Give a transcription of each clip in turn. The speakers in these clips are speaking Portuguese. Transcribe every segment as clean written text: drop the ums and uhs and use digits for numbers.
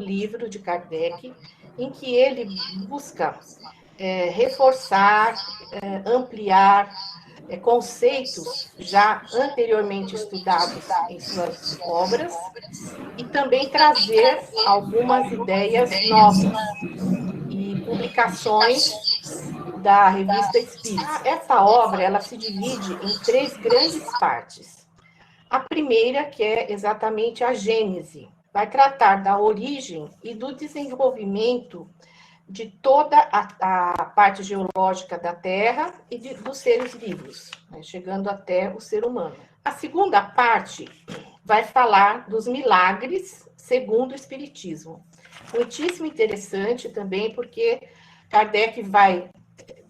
livro de Kardec, em que ele busca reforçar, ampliar conceitos já anteriormente estudados em suas obras e também trazer algumas ideias novas e publicações da Revista Espírita. Essa obra ela se divide em 3 grandes partes. A primeira, que é exatamente a Gênese, vai tratar da origem e do desenvolvimento de toda a parte geológica da Terra e dos seres vivos, né, chegando até o ser humano. A segunda parte vai falar dos milagres segundo o Espiritismo. Muitíssimo interessante também, porque Kardec vai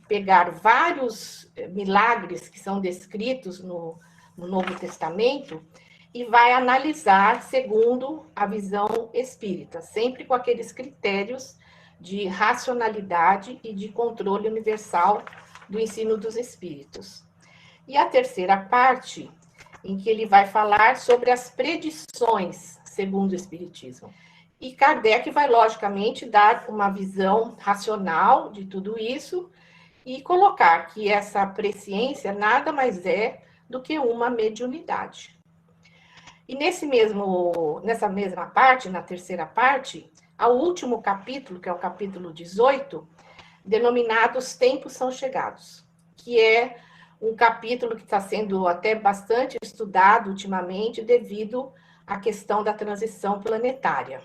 pegar vários milagres que são descritos no Novo Testamento e vai analisar segundo a visão espírita, sempre com aqueles critérios de racionalidade e de controle universal do ensino dos espíritos. E a terceira parte, em que ele vai falar sobre as predições segundo o Espiritismo. E Kardec vai, logicamente, dar uma visão racional de tudo isso e colocar que essa presciência nada mais é do que uma mediunidade. E nessa mesma parte, na terceira parte, ao último capítulo, que é o capítulo 18, denominado Os Tempos São Chegados, que é um capítulo que está sendo até bastante estudado ultimamente devido à questão da transição planetária.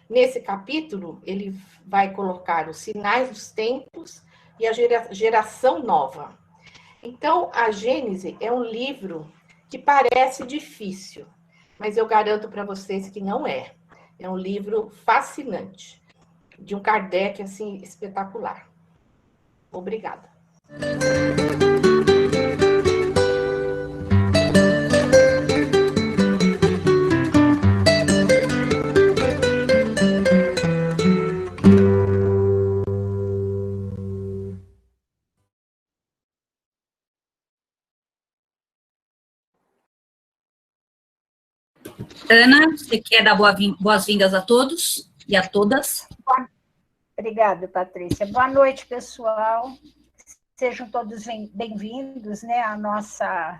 Nesse capítulo, ele vai colocar os sinais dos tempos e a geração nova. Então, a Gênese é um livro que parece difícil, mas eu garanto para vocês que não é. É um livro fascinante, de um Kardec, assim, espetacular. Obrigada. Ana, você quer dar boas-vindas a todos e a todas? Obrigada, Patrícia. Boa noite, pessoal. Sejam todos bem-vindos, né, à nossa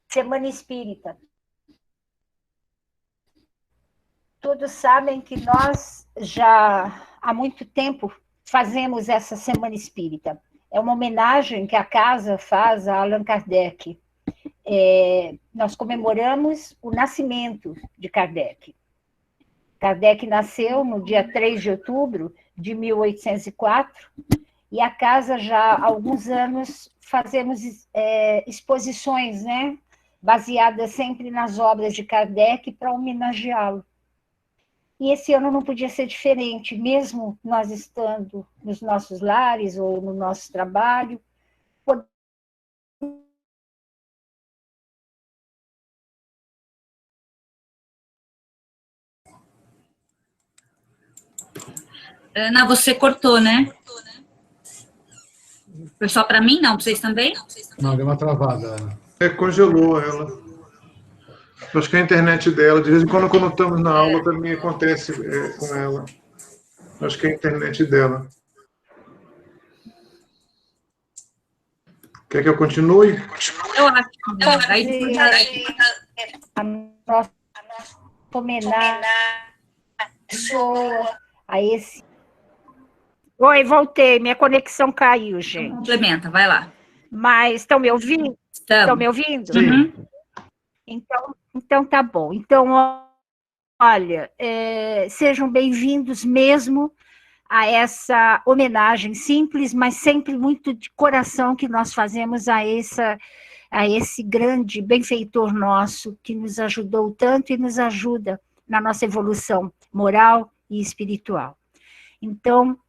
Semana Espírita. Todos sabem que nós já há muito tempo fazemos essa Semana Espírita. É uma homenagem que a casa faz a Allan Kardec. Nós comemoramos o nascimento de Kardec. Kardec nasceu no dia 3 de outubro de 1804, e a casa já há alguns anos fazemos exposições, né, baseadas sempre nas obras de Kardec para homenageá-lo. E esse ano não podia ser diferente, mesmo nós estando nos nossos lares ou no nosso trabalho. Ana, você cortou, né? Foi só para mim, não? Para vocês também? Não, deu uma travada, Ana. Congelou ela. Acho que a internet dela, de vez em quando estamos na aula, também acontece com ela. Acho que é a internet dela. Quer que eu continue? Eu acho que não. Aí, a nossa homenagem a esse... Oi, voltei. Minha conexão caiu, gente. Complementa, vai lá. Mas estão me ouvindo? Estão me ouvindo? Uhum. Então tá bom. Então, olha, sejam bem-vindos mesmo a essa homenagem simples, mas sempre muito de coração que nós fazemos a esse grande benfeitor nosso que nos ajudou tanto e nos ajuda na nossa evolução moral e espiritual. Então,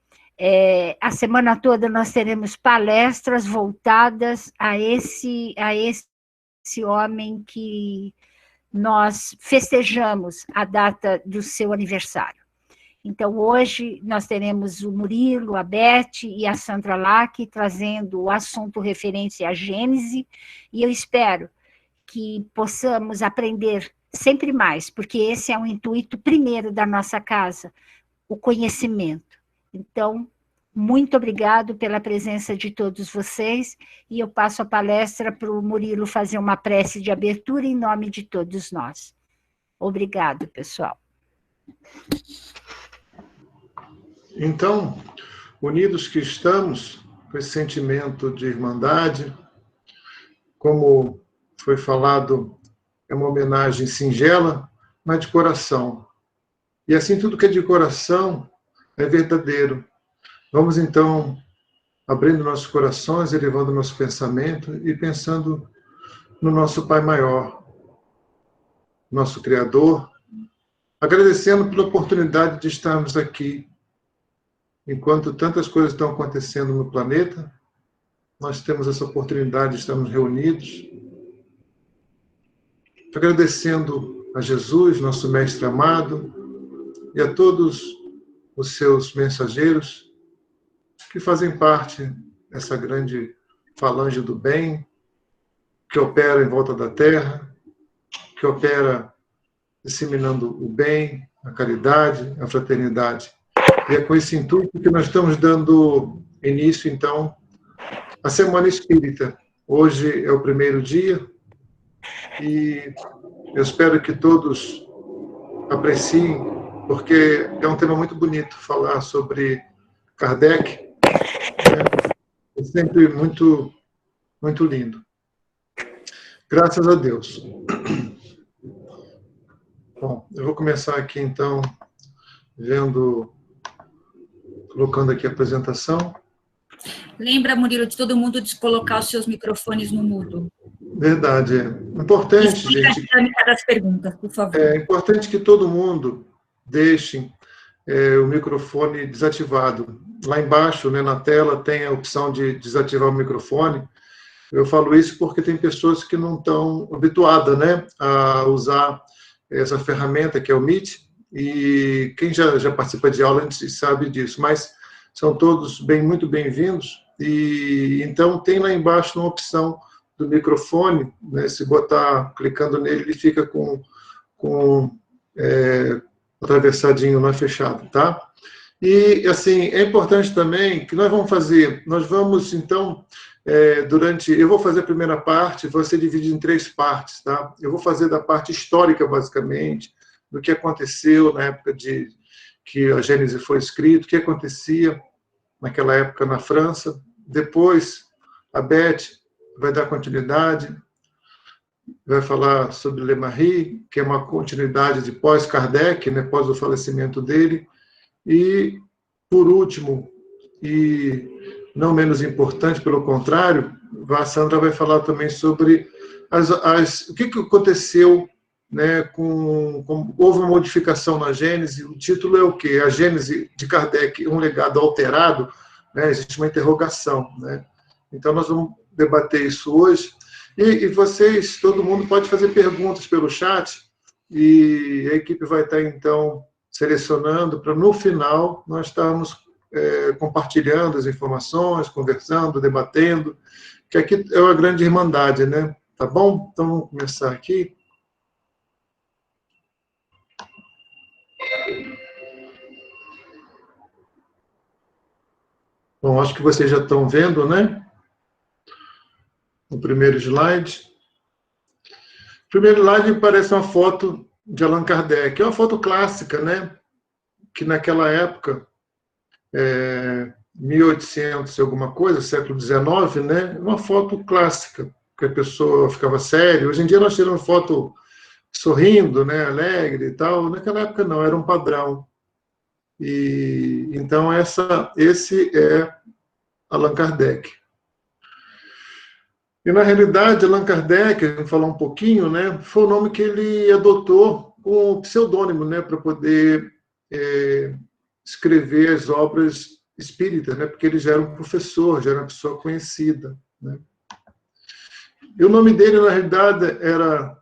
a semana toda nós teremos palestras voltadas a esse homem que nós festejamos a data do seu aniversário. Então, hoje nós teremos o Murilo, a Beth e a Sandra Lack trazendo o assunto referente à Gênese, e eu espero que possamos aprender sempre mais, porque esse é o intuito primeiro da nossa casa, o conhecimento. Então, muito obrigado pela presença de todos vocês, e eu passo a palestra para o Murilo fazer uma prece de abertura em nome de todos nós. Obrigado, pessoal. Então, unidos que estamos, com esse sentimento de irmandade, como foi falado, é uma homenagem singela, mas de coração. E assim, tudo que é de coração é verdadeiro. Vamos, então, abrindo nossos corações, elevando nosso pensamento e pensando no nosso Pai Maior, nosso Criador, agradecendo pela oportunidade de estarmos aqui. Enquanto tantas coisas estão acontecendo no planeta, nós temos essa oportunidade de estarmos reunidos, agradecendo a Jesus, nosso Mestre amado, e a todos os seus mensageiros que fazem parte dessa grande falange do bem, que opera em volta da Terra, que opera disseminando o bem, a caridade, a fraternidade. E é com esse intuito que nós estamos dando início, então, à Semana Espírita. Hoje é o primeiro dia e eu espero que todos apreciem, porque é um tema muito bonito falar sobre Kardec. É sempre muito, muito lindo. Graças a Deus. Bom, eu vou começar aqui, então, colocando aqui a apresentação. Lembra, Murilo, de todo mundo de colocar os seus microfones no mudo. Verdade, é importante, explica gente. A dinâmica das perguntas, por favor. É importante que todo mundo deixe o microfone desativado. Lá embaixo, né, na tela, tem a opção de desativar o microfone. Eu falo isso porque tem pessoas que não estão habituadas, né, a usar essa ferramenta que é o Meet, e quem já participa de aula antes sabe disso, mas são todos muito bem-vindos, e então tem lá embaixo uma opção do microfone, né, se botar, clicando nele, ele fica com atravessadinho, não é fechado, tá? E, assim, é importante também que nós vamos, então, eu vou fazer a primeira parte, vai ser dividido em 3 partes, tá? Eu vou fazer da parte histórica, basicamente, do que aconteceu na época que a Gênese foi escrita, o que acontecia naquela época na França. Depois, a Beth vai dar continuidade, vai falar sobre Le Marie, que é uma continuidade de pós-Kardec, né, pós o falecimento dele. E, por último, e não menos importante, pelo contrário, a Sandra vai falar também sobre o que aconteceu, né, houve uma modificação na Gênese. O título é o quê? A Gênese de Kardec, um legado alterado, né? Existe uma interrogação, né? Então, nós vamos debater isso hoje. E vocês, todo mundo pode fazer perguntas pelo chat, e a equipe vai estar, então, selecionando para, no final, nós estarmos compartilhando as informações, conversando, debatendo, que aqui é uma grande irmandade, né? Tá bom? Então, vamos começar aqui. Bom, acho que vocês já estão vendo, né? O primeiro slide. O primeiro slide parece uma foto de Allan Kardec. É uma foto clássica, né? Que naquela época, 1800 e alguma coisa, século XIX, né? Uma foto clássica, que a pessoa ficava séria. Hoje em dia nós tiramos foto sorrindo, né? Alegre e tal. Naquela época não, era um padrão. E então esse é Allan Kardec. E, na realidade, Allan Kardec, vamos falar um pouquinho, né, foi o nome que ele adotou como pseudônimo, né, para poder escrever as obras espíritas, né, porque ele já era um professor, já era uma pessoa conhecida, né. E o nome dele, na realidade, era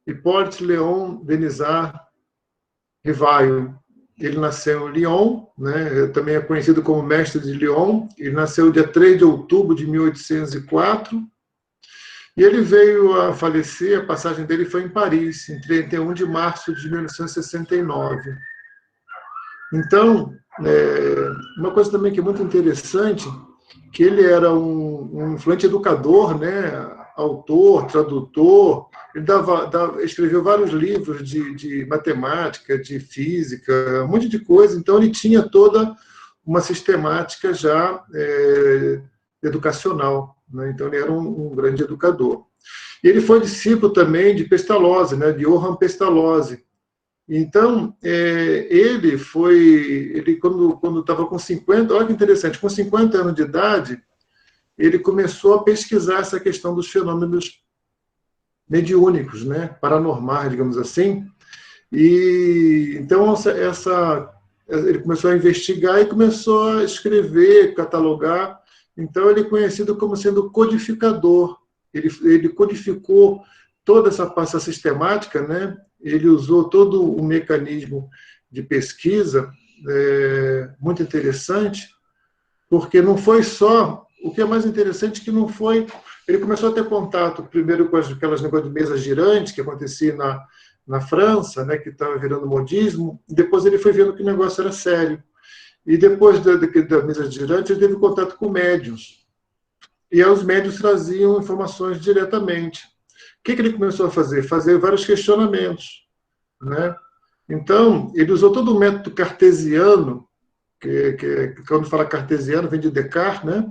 Hippolyte Léon Denisard Rivail. Ele nasceu em Lyon, né, também é conhecido como Mestre de Lyon. Ele nasceu dia 3 de outubro de 1804, E ele veio a falecer, a passagem dele foi em Paris, em 31 de março de 1969. Então, uma coisa também que é muito interessante, que ele era um influente educador, né? Autor, tradutor, ele escreveu vários livros de matemática, de física, um monte de coisa, então ele tinha toda uma sistemática já educacional, né? Então ele era um grande educador. E ele foi discípulo também de Pestalozzi, né? De Johann Pestalozzi. Então, ele quando estava com 50, olha que interessante, com 50 anos de idade, ele começou a pesquisar essa questão dos fenômenos mediúnicos, né, paranormais, digamos assim. E então ele começou a investigar e começou a escrever, catalogar. Então ele é conhecido como sendo codificador. Ele codificou toda essa sistemática, né? Ele usou todo o mecanismo de pesquisa, muito interessante, porque não foi só. O que é mais interessante é que não foi. Ele começou a ter contato primeiro com aquelas negócios de mesas girantes que acontecia na França, né, que estava virando modismo. Depois ele foi vendo que o negócio era sério. E depois da mesa girante, ele teve contato com médiuns. E aí os médiuns traziam informações diretamente. O que ele começou a fazer? Fazer vários questionamentos, né? Então, ele usou todo o método cartesiano, que quando fala cartesiano, vem de Descartes, né?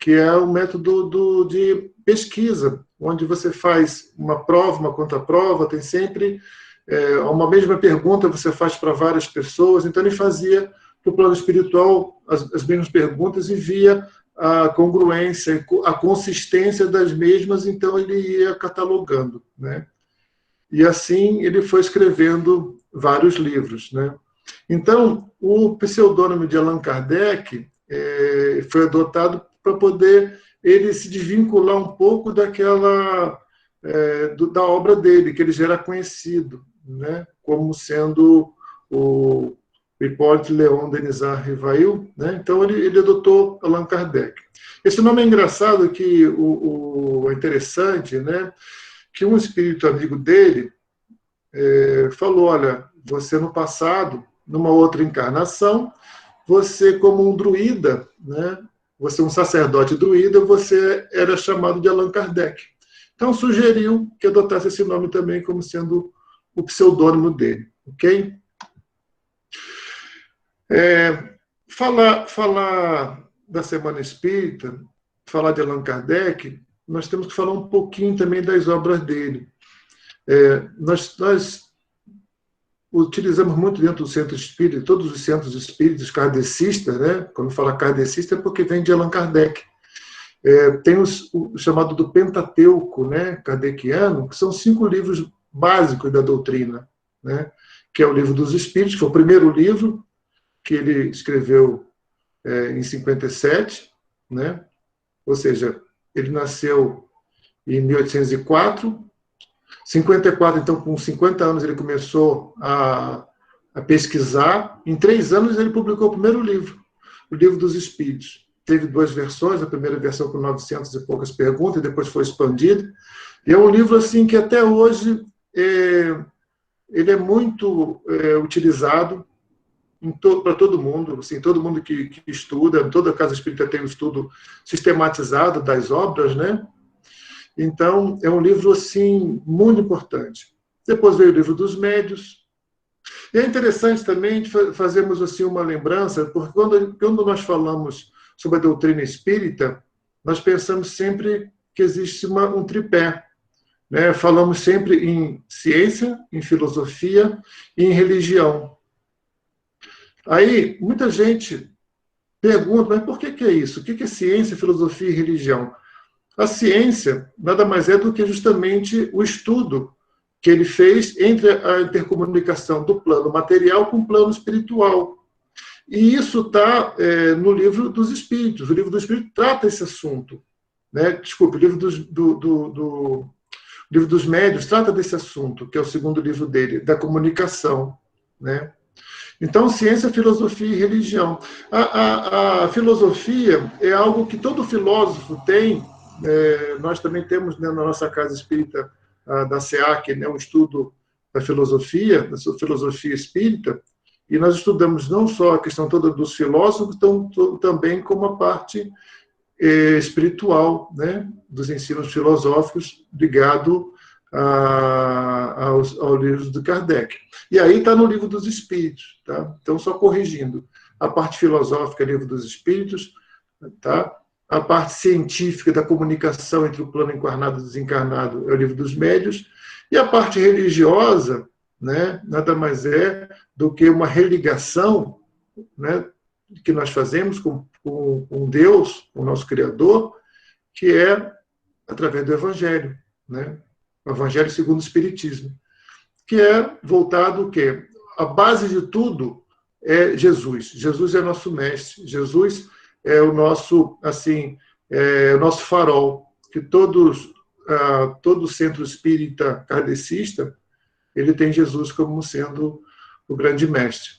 Que é o método de pesquisa, onde você faz uma prova, uma contraprova, tem sempre uma mesma pergunta, você faz para várias pessoas. Então, ele fazia, para o plano espiritual, as mesmas perguntas e via a congruência, a consistência das mesmas, então ele ia catalogando, né? E assim ele foi escrevendo vários livros, né? Então, o pseudônimo de Allan Kardec foi adotado para poder ele se desvincular um pouco da obra dele, que ele já era conhecido, né? Como sendo o Hipólito Léon Denisard Rivail, né? Então ele adotou Allan Kardec. Esse nome é engraçado, que é interessante, né? Que um espírito amigo dele falou: olha, você no passado, numa outra encarnação, você como um druida, né? Você um sacerdote druida, você era chamado de Allan Kardec. Então sugeriu que adotasse esse nome também como sendo o pseudônimo dele, ok? Falar da Semana Espírita, falar de Allan Kardec, nós temos que falar um pouquinho também das obras dele. Nós utilizamos muito dentro do centro espírita, todos os centros espíritas kardecistas, né? Quando fala kardecista é porque vem de Allan Kardec. Tem o chamado do Pentateuco, né? Kardeciano, que são 5 livros básicos da doutrina, né? Que é o Livro dos Espíritos, que foi o primeiro livro que ele escreveu em 57, né? Ou seja, ele nasceu em 1804. 54, então, com 50 anos, ele começou a pesquisar. Em 3 anos, ele publicou o primeiro livro, o Livro dos Espíritos. Teve 2 versões, a primeira versão com 900 e poucas perguntas, e depois foi expandida. E é um livro assim que até hoje ele é muito utilizado para todo mundo, assim, todo mundo que estuda, toda casa espírita tem um estudo sistematizado das obras, né? Então, é um livro, assim, muito importante. Depois veio o Livro dos Médios. E é interessante também fazermos, assim, uma lembrança, porque quando nós falamos sobre a doutrina espírita, nós pensamos sempre que existe um tripé, né? Falamos sempre em ciência, em filosofia e em religião. Aí, muita gente pergunta, mas por que é isso? O que é ciência, filosofia e religião? A ciência nada mais é do que justamente o estudo que ele fez entre a intercomunicação do plano material com o plano espiritual. E isso está no Livro dos Espíritos. O Livro dos Espíritos trata esse assunto, né? Desculpe, o Livro Livro dos Médios trata desse assunto, que é o segundo livro dele, da comunicação, né? Então, ciência, filosofia e religião. A filosofia é algo que todo filósofo tem, nós também temos, né, na nossa casa espírita da SEAC, né, um estudo da filosofia espírita, e nós estudamos não só a questão toda dos filósofos, também como a parte espiritual, né, dos ensinos filosóficos ligado ao livro de Kardec. E aí está no Livro dos Espíritos, tá? Então, só corrigindo, a parte filosófica é o Livro dos Espíritos, tá? A parte científica da comunicação entre o plano encarnado e desencarnado é o Livro dos Médiuns, e a parte religiosa, né, nada mais é do que uma religação, né, que nós fazemos com Deus, o nosso Criador, que é através do Evangelho, né? O Evangelho segundo o Espiritismo, que é voltado o quê? A base de tudo é Jesus. Jesus é nosso mestre. Jesus é o nosso, assim, o nosso farol, que todo centro espírita kardecista, ele tem Jesus como sendo o grande mestre.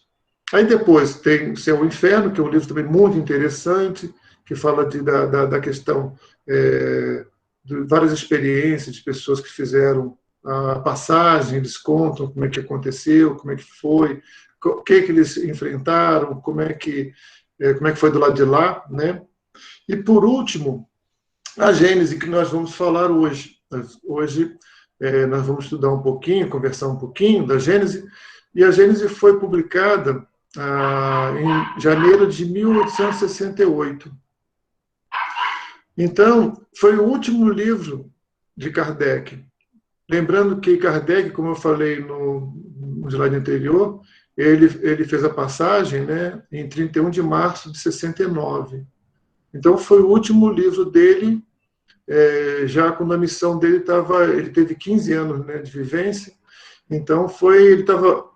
Aí depois tem o Céu e o Inferno, que é um livro também muito interessante, que fala da questão de várias experiências de pessoas que fizeram a passagem, eles contam como é que aconteceu, como é que foi, o que eles enfrentaram, como é que foi do lado de lá, né? E por último, a Gênese, que nós vamos falar hoje. Hoje nós vamos estudar um pouquinho, conversar um pouquinho da Gênese, e a Gênese foi publicada em janeiro de 1868. Então, foi o último livro de Kardec. Lembrando que Kardec, como eu falei no slide anterior, ele fez a passagem, né, em 31 de março de 69. Então, foi o último livro dele, já quando a missão dele ele teve 15 anos, né, de vivência. Então,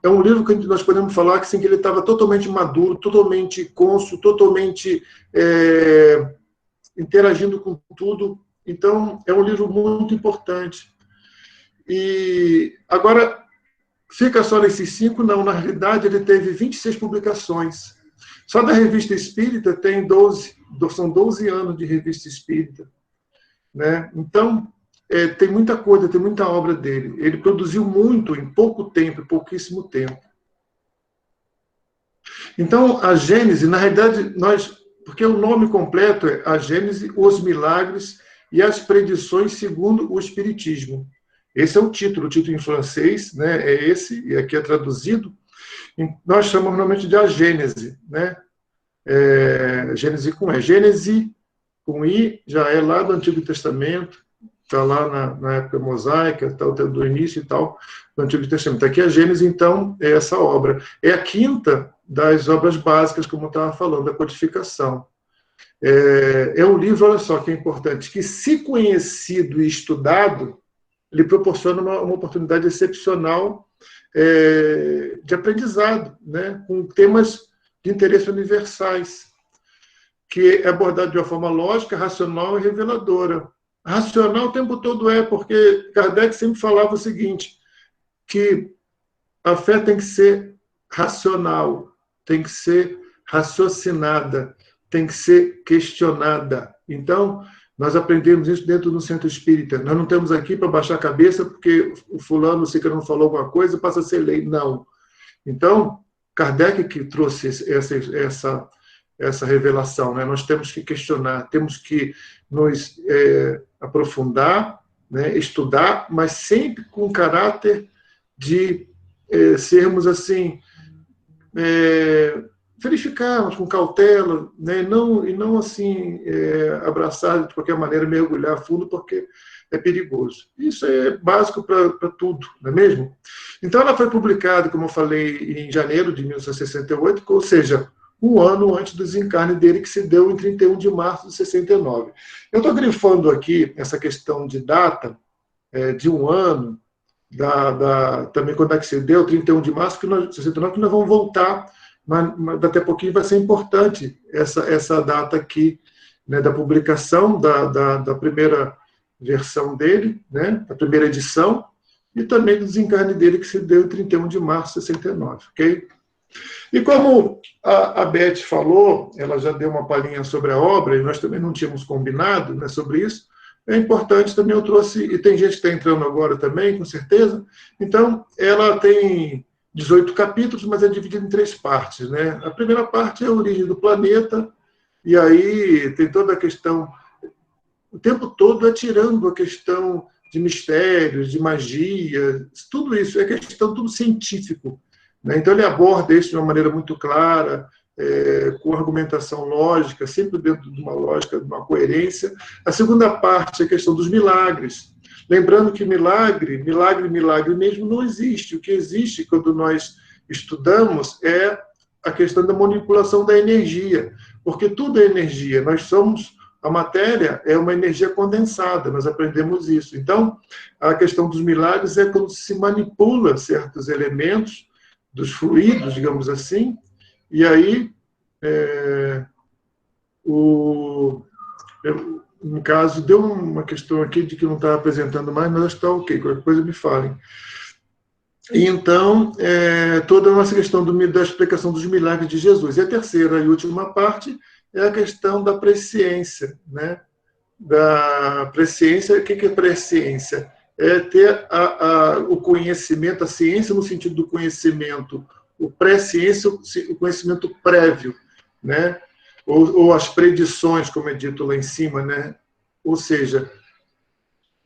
é um livro que nós podemos falar que, assim, que ele estava totalmente maduro, totalmente cônscio, totalmente interagindo com tudo. Então, é um livro muito importante. E agora, fica só nesses 5? Não, na realidade, ele teve 26 publicações. Só da Revista Espírita são 12 anos de Revista Espírita, né? Então, tem muita coisa, tem muita obra dele. Ele produziu muito em pouco tempo, em pouquíssimo tempo. Então, a Gênese, na realidade, porque o nome completo é A Gênese, os Milagres e as Predições segundo o Espiritismo. Esse é o título em francês, né? É esse, e aqui é traduzido. Nós chamamos normalmente de A Gênese, né? Gênese com E. Gênese com I já é lá do Antigo Testamento, está lá na época mosaica, está do início e tal, do Antigo Testamento. Aqui a Gênese, então, é essa obra. É a quinta das obras básicas, como eu estava falando, da codificação. É um livro, olha só que é importante, que, se conhecido e estudado, ele proporciona uma oportunidade excepcional de aprendizado, né, com temas de interesse universais, que é abordado de uma forma lógica, racional e reveladora. Racional o tempo todo porque Kardec sempre falava o seguinte, que a fé tem que ser racional, tem que ser raciocinada, tem que ser questionada. Então, nós aprendemos isso dentro do centro espírita. Nós não estamos aqui para baixar a cabeça porque o fulano, se não falou alguma coisa, passa a ser lei. Não. Então, Kardec que trouxe essa revelação, né? Nós temos que questionar, temos que nos aprofundar, né? Estudar, mas sempre com caráter de sermos assim, verificarmos com cautela, né? E não assim abraçar de qualquer maneira, mergulhar a fundo, porque é perigoso. Isso é básico para tudo, não é mesmo? Então, ela foi publicada, como eu falei, em janeiro de 1968, ou seja, um ano antes do desencarne dele, que se deu em 31 de março de 69. Eu estou grifando aqui essa questão de data, de um ano, também quando é que se deu, 31 de março de 69, que nós vamos voltar, mas daqui a pouquinho vai ser importante essa data aqui, né, da publicação da primeira versão dele, né, da primeira edição, e também do desencarne dele, que se deu em 31 de março de 69, ok? E como a Beth falou, ela já deu uma palhinha sobre a obra, e nós também não tínhamos combinado, né, sobre isso, é importante também, eu trouxe, e tem gente que está entrando agora também, com certeza. Então, ela tem 18 capítulos, mas é dividida em 3 partes, né? A primeira parte é a origem do planeta, e aí tem toda a questão, o tempo todo é tirando a questão de mistérios, de magia, tudo isso, é questão tudo científico, né? Então ele aborda isso de uma maneira muito clara, com argumentação lógica, sempre dentro de uma lógica, de uma coerência. A segunda parte é a questão dos milagres. Lembrando que milagre mesmo não existe. O que existe quando nós estudamos é a questão da manipulação da energia, porque tudo é energia. Nós somos, a matéria é uma energia condensada, nós aprendemos isso. Então, a questão dos milagres é quando se manipula certos elementos dos fluidos, digamos assim, e aí, no caso, deu uma questão aqui de que não estava apresentando mais, mas acho que está ok, qualquer coisa me falem. E então, toda a nossa questão da explicação dos milagres de Jesus. E a terceira e última parte é a questão da presciência, né? Da presciência, o que é presciência? É ter o conhecimento, a ciência no sentido do conhecimento, o pré-ciência, o conhecimento prévio, né? Ou as predições, como é dito lá em cima, né? Ou seja,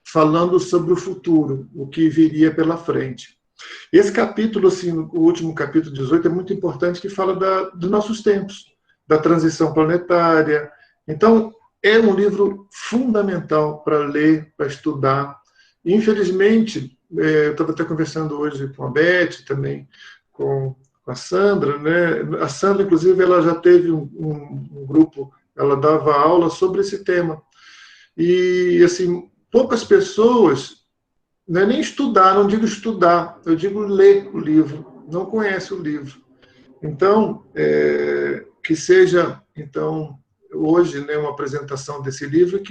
falando sobre o futuro, o que viria pela frente. Esse capítulo, assim, o último capítulo 18, é muito importante, que fala dos nossos tempos, da transição planetária. Então, é um livro fundamental para ler, para estudar. Infelizmente, eu estava até conversando hoje com a Beth, também com a Sandra, né? A Sandra, inclusive, ela já teve um grupo, ela dava aula sobre esse tema. E, assim, poucas pessoas, não é nem estudar, não digo estudar, eu digo ler o livro, não conhece o livro. Então, que seja, então, hoje, né, uma apresentação desse livro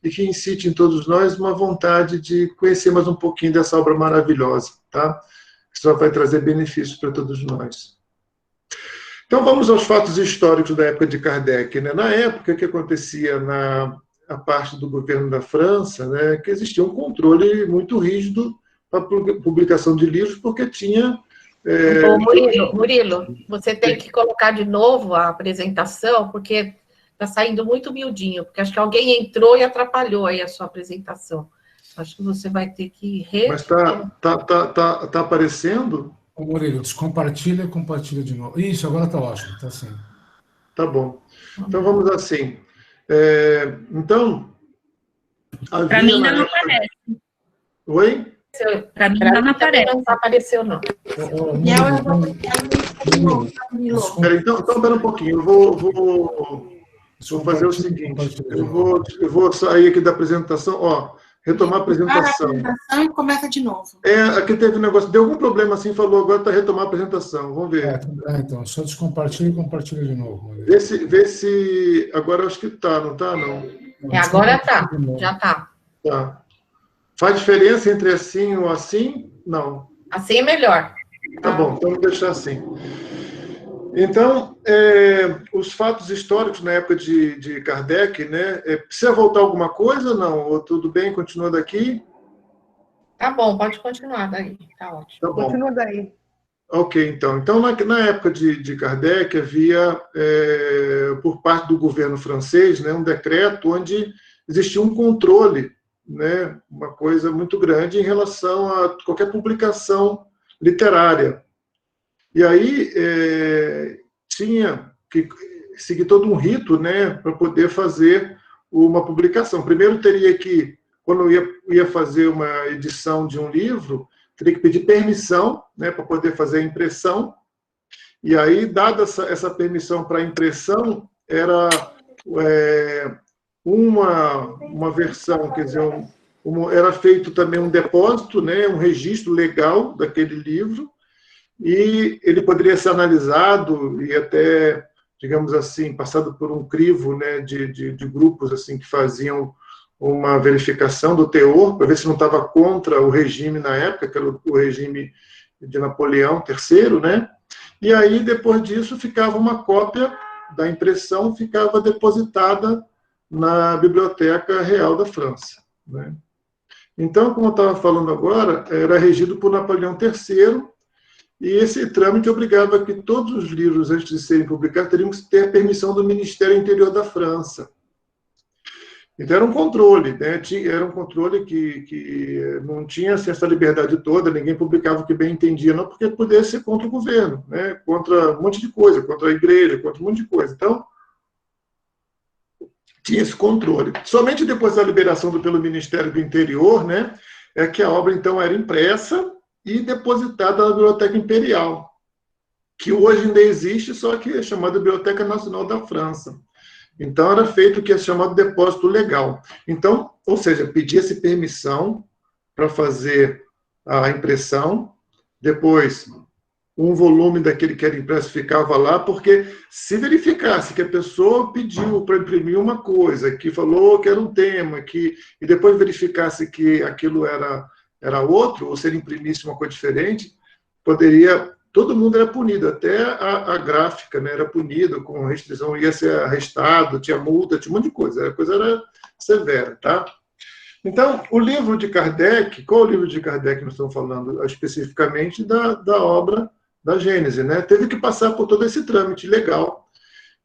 e que incite em todos nós uma vontade de conhecer mais um pouquinho dessa obra maravilhosa, tá? Que só vai trazer benefícios para todos nós. Então, vamos aos fatos históricos da época de Kardec, né? Na época, o que acontecia a parte do governo da França, né, que existia um controle muito rígido para a publicação de livros, porque tinha... Murilo, você tem que colocar de novo a apresentação, porque está saindo muito miudinho, porque acho que alguém entrou e atrapalhou aí a sua apresentação. Acho que você vai ter que... Mas tá aparecendo? Ô, Murilo, descompartilha e compartilha de novo. Isso, agora está ótimo, está sim. Tá bom. Então, vamos assim. Então... Para mim ainda não aparece. Oi? Para mim ainda não aparece. Não apareceu, não. Então, espera um pouquinho. Eu vou fazer o seguinte. Eu vou sair aqui da apresentação. Ó, retomar a apresentação. E começa de novo. Aqui teve um negócio. Deu algum problema assim, falou agora está retomar a apresentação. Vamos ver. Então, só descompartilha e compartilha de novo. Vê se... Agora acho que está, não está, não? Agora está. Já está. Tá. Faz diferença entre assim ou assim? Não. Assim é melhor. Tá bom, então vamos deixar assim. Então, os fatos históricos na época de Kardec, né? Precisa voltar alguma coisa ou não? Ou tudo bem, continua daqui? Tá bom, pode continuar daí. Tá ótimo. Tá bom. Continua daí. Ok, então. Então, na época de Kardec, havia, por parte do governo francês, né, um decreto onde existia um controle, né, uma coisa muito grande em relação a qualquer publicação literária. E aí tinha que seguir todo um rito, né, para poder fazer uma publicação. Primeiro teria que, quando ia fazer uma edição de um livro, teria que pedir permissão, né, para poder fazer a impressão. E aí, dada essa permissão para a impressão, era uma versão, quer dizer, era feito também um depósito, né, um registro legal daquele livro, e ele poderia ser analisado e até, digamos assim, passado por um crivo, né, de grupos assim que faziam uma verificação do teor, para ver se não estava contra o regime na época, que era o regime de Napoleão III, né? E aí, depois disso, ficava uma cópia da impressão, ficava depositada na Biblioteca Real da França, né? Então, como eu estava falando agora, era regido por Napoleão III, e esse trâmite obrigava que todos os livros, antes de serem publicados, teriam que ter a permissão do Ministério Interior da França. Então, era um controle, né? Era um controle que não tinha assim, essa liberdade toda, ninguém publicava o que bem entendia, não, porque poderia ser contra o governo, né? Contra um monte de coisa, contra a igreja, contra um monte de coisa. Então, tinha esse controle. Somente depois da liberação pelo Ministério do Interior, né, é que a obra, então, era impressa e depositada na Biblioteca Imperial, que hoje ainda existe, só que é chamada Biblioteca Nacional da França. Então, era feito o que é chamado depósito legal. Então, ou seja, pedia-se permissão para fazer a impressão, depois um volume daquele que era impresso ficava lá, porque se verificasse que a pessoa pediu para imprimir uma coisa, que falou que era um tema, e depois verificasse que aquilo era outro, ou se ele imprimisse uma coisa diferente, todo mundo era punido, até a gráfica, né, era punido com restrição, ia ser arrestado, tinha multa, tinha um monte de coisa, a coisa era severa, tá? Então, o livro de Kardec, qual é o livro de Kardec que nós estamos falando? Especificamente da obra da Gênese, né? Teve que passar por todo esse trâmite legal.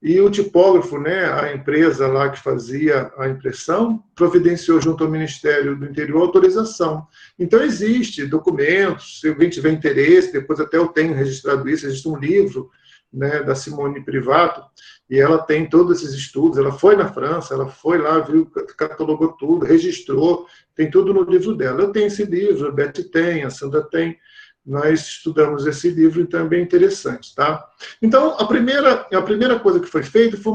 E o tipógrafo, né, a empresa lá que fazia a impressão, providenciou junto ao Ministério do Interior autorização. Então, existe documentos, se alguém tiver interesse, depois até eu tenho registrado isso, existe um livro, né, da Simone Privato, e ela tem todos esses estudos, ela foi na França, ela foi lá, viu, catalogou tudo, registrou, tem tudo no livro dela. Eu tenho esse livro, a Beth tem, a Sandra tem, nós estudamos esse livro, então é bem interessante, tá? Então, a primeira coisa que foi feita foi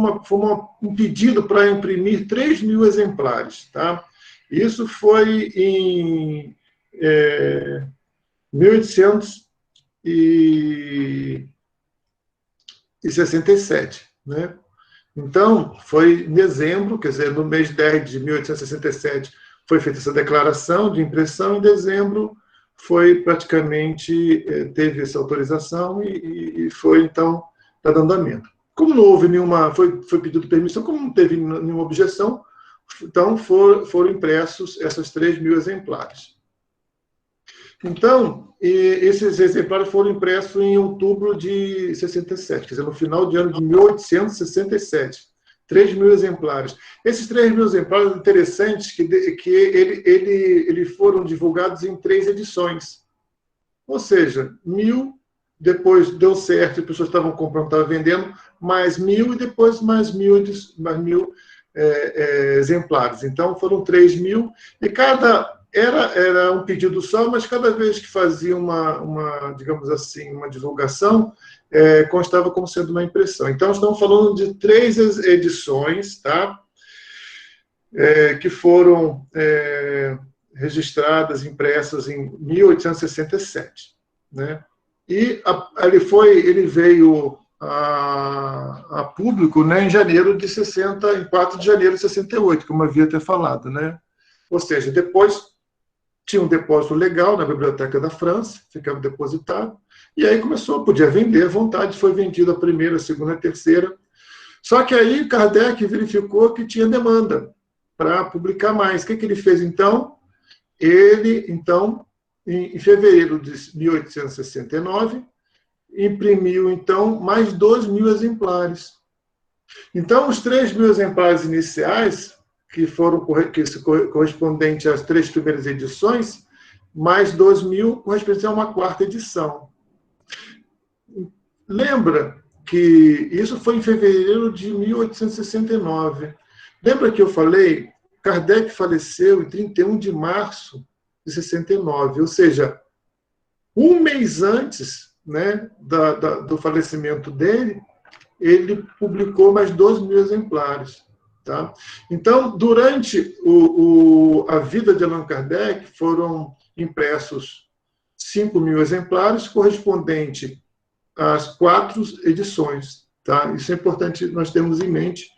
um pedido para imprimir 3.000 exemplares, tá? Isso foi em 1867, né? Então, foi em dezembro, quer dizer, no mês 10 de 1867, foi feita essa declaração de impressão, em dezembro foi praticamente, teve essa autorização e foi, então, está dando andamento. Como não houve nenhuma, foi pedido permissão, como não teve nenhuma objeção, então foram impressos essas 3.000 exemplares. Então, esses exemplares foram impressos em outubro de 67, quer dizer, no final de ano de 1867. 3.000 exemplares. Esses 3.000 exemplares interessantes que eles foram divulgados em 3 edições. Ou seja, 1.000, depois deu certo, as pessoas estavam comprando, estavam vendendo, mais 1.000 e depois mais 1.000 exemplares. Então, foram 3.000, e era um pedido só, mas cada vez que fazia digamos assim, uma divulgação, constava como sendo uma impressão. Então, estamos falando de 3 edições, tá? Que foram registradas, impressas em 1867, né? E ele veio a público, né, em janeiro de 60, em 4 de janeiro de 68, como eu havia até falado, né? Ou seja, depois tinha um depósito legal na Biblioteca da França, ficava depositado, e aí podia vender à vontade, foi vendido a primeira, a segunda, a terceira. Só que aí Kardec verificou que tinha demanda para publicar mais. O que ele fez, então? Ele, então, em fevereiro de 1869, imprimiu, então, mais 2.000 exemplares. Então, os 3.000 exemplares iniciais, que foram correspondentes às 3 primeiras edições, mais 2.000 correspondentes a uma 4ª edição. Lembra que isso foi em fevereiro de 1869. Lembra que eu falei? Kardec faleceu em 31 de março de 69, ou seja, um mês antes, né, do falecimento dele, ele publicou mais 2.000 exemplares. Tá? Então, durante a vida de Allan Kardec, foram impressos 5.000 exemplares, correspondente às 4 edições. Tá? Isso é importante nós termos em mente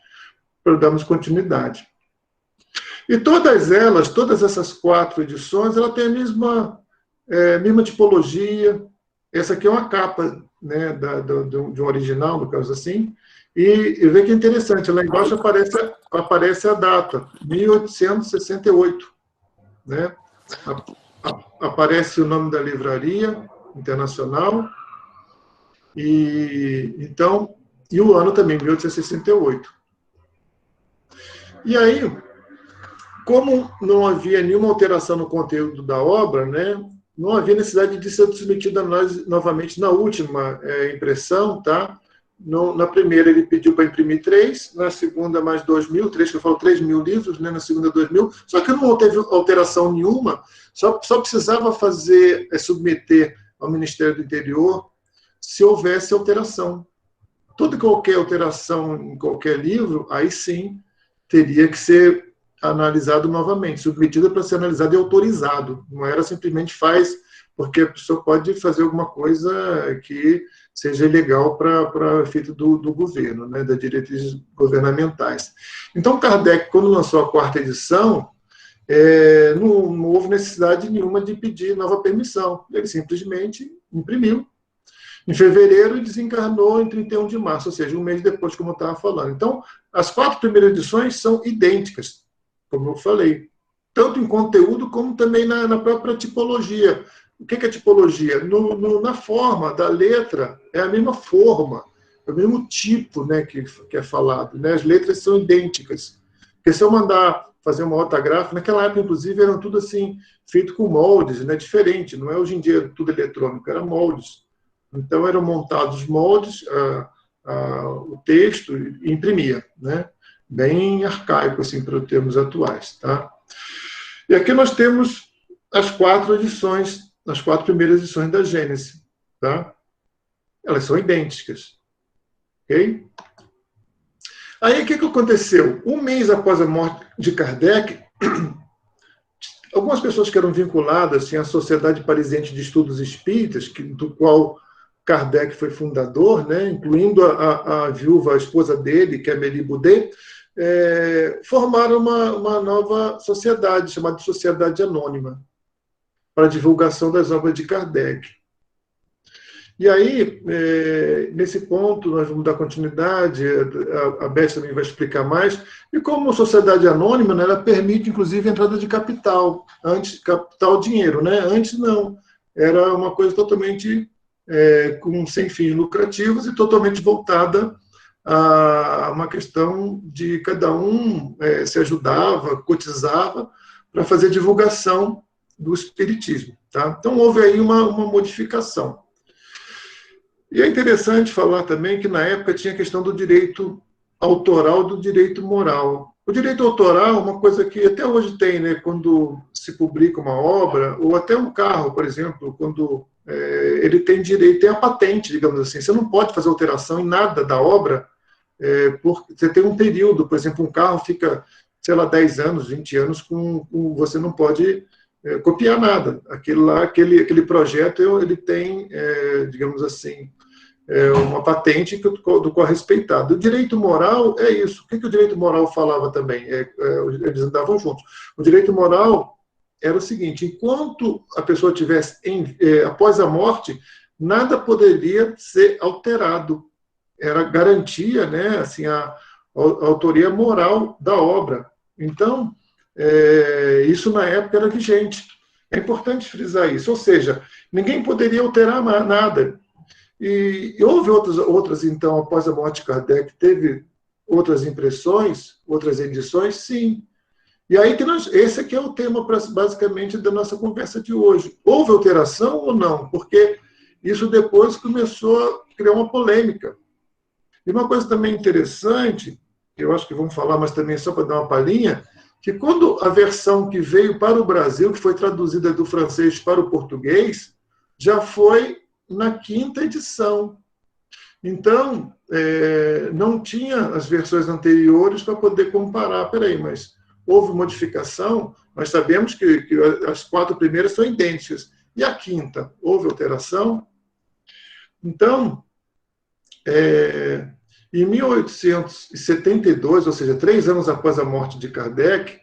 para darmos continuidade. E todas essas 4 edições, ela tem a mesma tipologia. Essa aqui é uma capa, né, de um original, no caso assim. E vê que é interessante, lá embaixo aparece a data, 1868. né? Aparece o nome da livraria internacional, e o ano também, 1868. E aí, como não havia nenhuma alteração no conteúdo da obra, né, não havia necessidade de ser submetido a nós novamente na última impressão, tá? Na primeira ele pediu para imprimir 3, na segunda mais 2.000, que eu falo 3.000 livros, né, na segunda 2.000, só que não teve alteração nenhuma, só precisava submeter ao Ministério do Interior se houvesse alteração. Toda e qualquer alteração em qualquer livro, aí sim teria que ser analisado novamente, submetido para ser analisado e autorizado. Não era simplesmente faz, porque a pessoa pode fazer alguma coisa que seja ilegal para efeito do governo, né, das diretrizes governamentais. Então, Kardec, quando lançou a 4ª edição, não houve necessidade nenhuma de pedir nova permissão. Ele simplesmente imprimiu em fevereiro e desencarnou em 31 de março, ou seja, um mês depois, como eu estava falando. Então, as 4 primeiras edições são idênticas, como eu falei, tanto em conteúdo como também na própria tipologia. O que é tipologia? Na forma da letra, é a mesma forma, é o mesmo tipo, né, que é falado. Né? As letras são idênticas. Porque se eu mandar fazer uma outra gráfica, naquela época, inclusive, eram tudo assim, feito com moldes, né, diferente. Não é hoje em dia tudo eletrônico, eram moldes. Então, eram montados moldes, o texto, e imprimia, né? Bem arcaico, assim, para os termos atuais. Tá? E aqui nós temos as 4 edições, as 4 primeiras edições da Gênese. Tá? Elas são idênticas. Ok? Aí, o que aconteceu? Um mês após a morte de Kardec, algumas pessoas que eram vinculadas assim, à Sociedade Parisiense de Estudos Espíritas, do qual Kardec foi fundador, né, incluindo a viúva, a esposa dele, que é Amélie Boudet, formaram uma nova sociedade, chamada de Sociedade Anônima, para a divulgação das obras de Kardec. E aí, nesse ponto, nós vamos dar continuidade, a Beth também vai explicar mais, e como sociedade anônima, né, ela permite, inclusive, a entrada de capital, capital dinheiro, né? Antes não, era uma coisa totalmente sem fins lucrativos e totalmente voltada a uma questão de cada um se ajudava, cotizava para fazer divulgação do espiritismo. Tá? Então, houve aí uma modificação. E é interessante falar também que, na época, tinha a questão do direito autoral e do direito moral. O direito autoral é uma coisa que até hoje tem, né, quando se publica uma obra, ou até um carro, por exemplo, quando ele tem direito, tem a patente, digamos assim. Você não pode fazer alteração em nada da obra, porque você tem um período, por exemplo, um carro fica, sei lá, 10 anos, 20 anos, você não pode copiar nada. Aquele projeto, ele tem, digamos assim, uma patente do qual é respeitado. O direito moral é isso. O que o direito moral falava também? Eles andavam juntos. O direito moral era o seguinte: enquanto a pessoa tivesse, após a morte, nada poderia ser alterado. Era garantia, né, assim, a autoria moral da obra. Então, isso na época era vigente. É importante frisar isso. Ou seja, ninguém poderia alterar nada. E houve outras, então, após a morte de Kardec, teve outras impressões, outras edições? Sim. E aí esse aqui é o tema, basicamente, da nossa conversa de hoje. Houve alteração ou não? Porque isso depois começou a criar uma polêmica. E uma coisa também interessante, que eu acho que vamos falar, mas também só para dar uma palhinha, que quando a versão que veio para o Brasil, que foi traduzida do francês para o português, já foi na 5ª edição. Então, não tinha as versões anteriores para poder comparar. Peraí, mas houve modificação? Nós sabemos que as 4 primeiras são idênticas. E a 5ª? Houve alteração? Então, em 1872, ou seja, 3 anos após a morte de Kardec,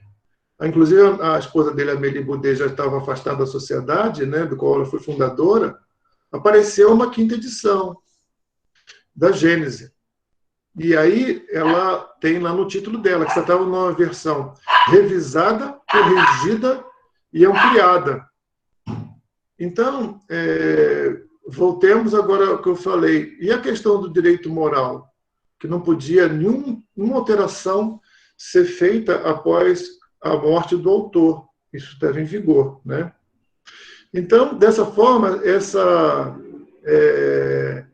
inclusive a esposa dele, Amélie Boudet, já estava afastada da sociedade, né, do qual ela foi fundadora, apareceu uma 5ª edição da Gênese. E aí ela tem lá no título dela, que já estava numa versão revisada, corrigida e ampliada. Então, voltemos agora ao que eu falei. E a questão do direito moral, que não podia nenhuma alteração ser feita após a morte do autor. Isso estava em vigor, né? Então, dessa forma,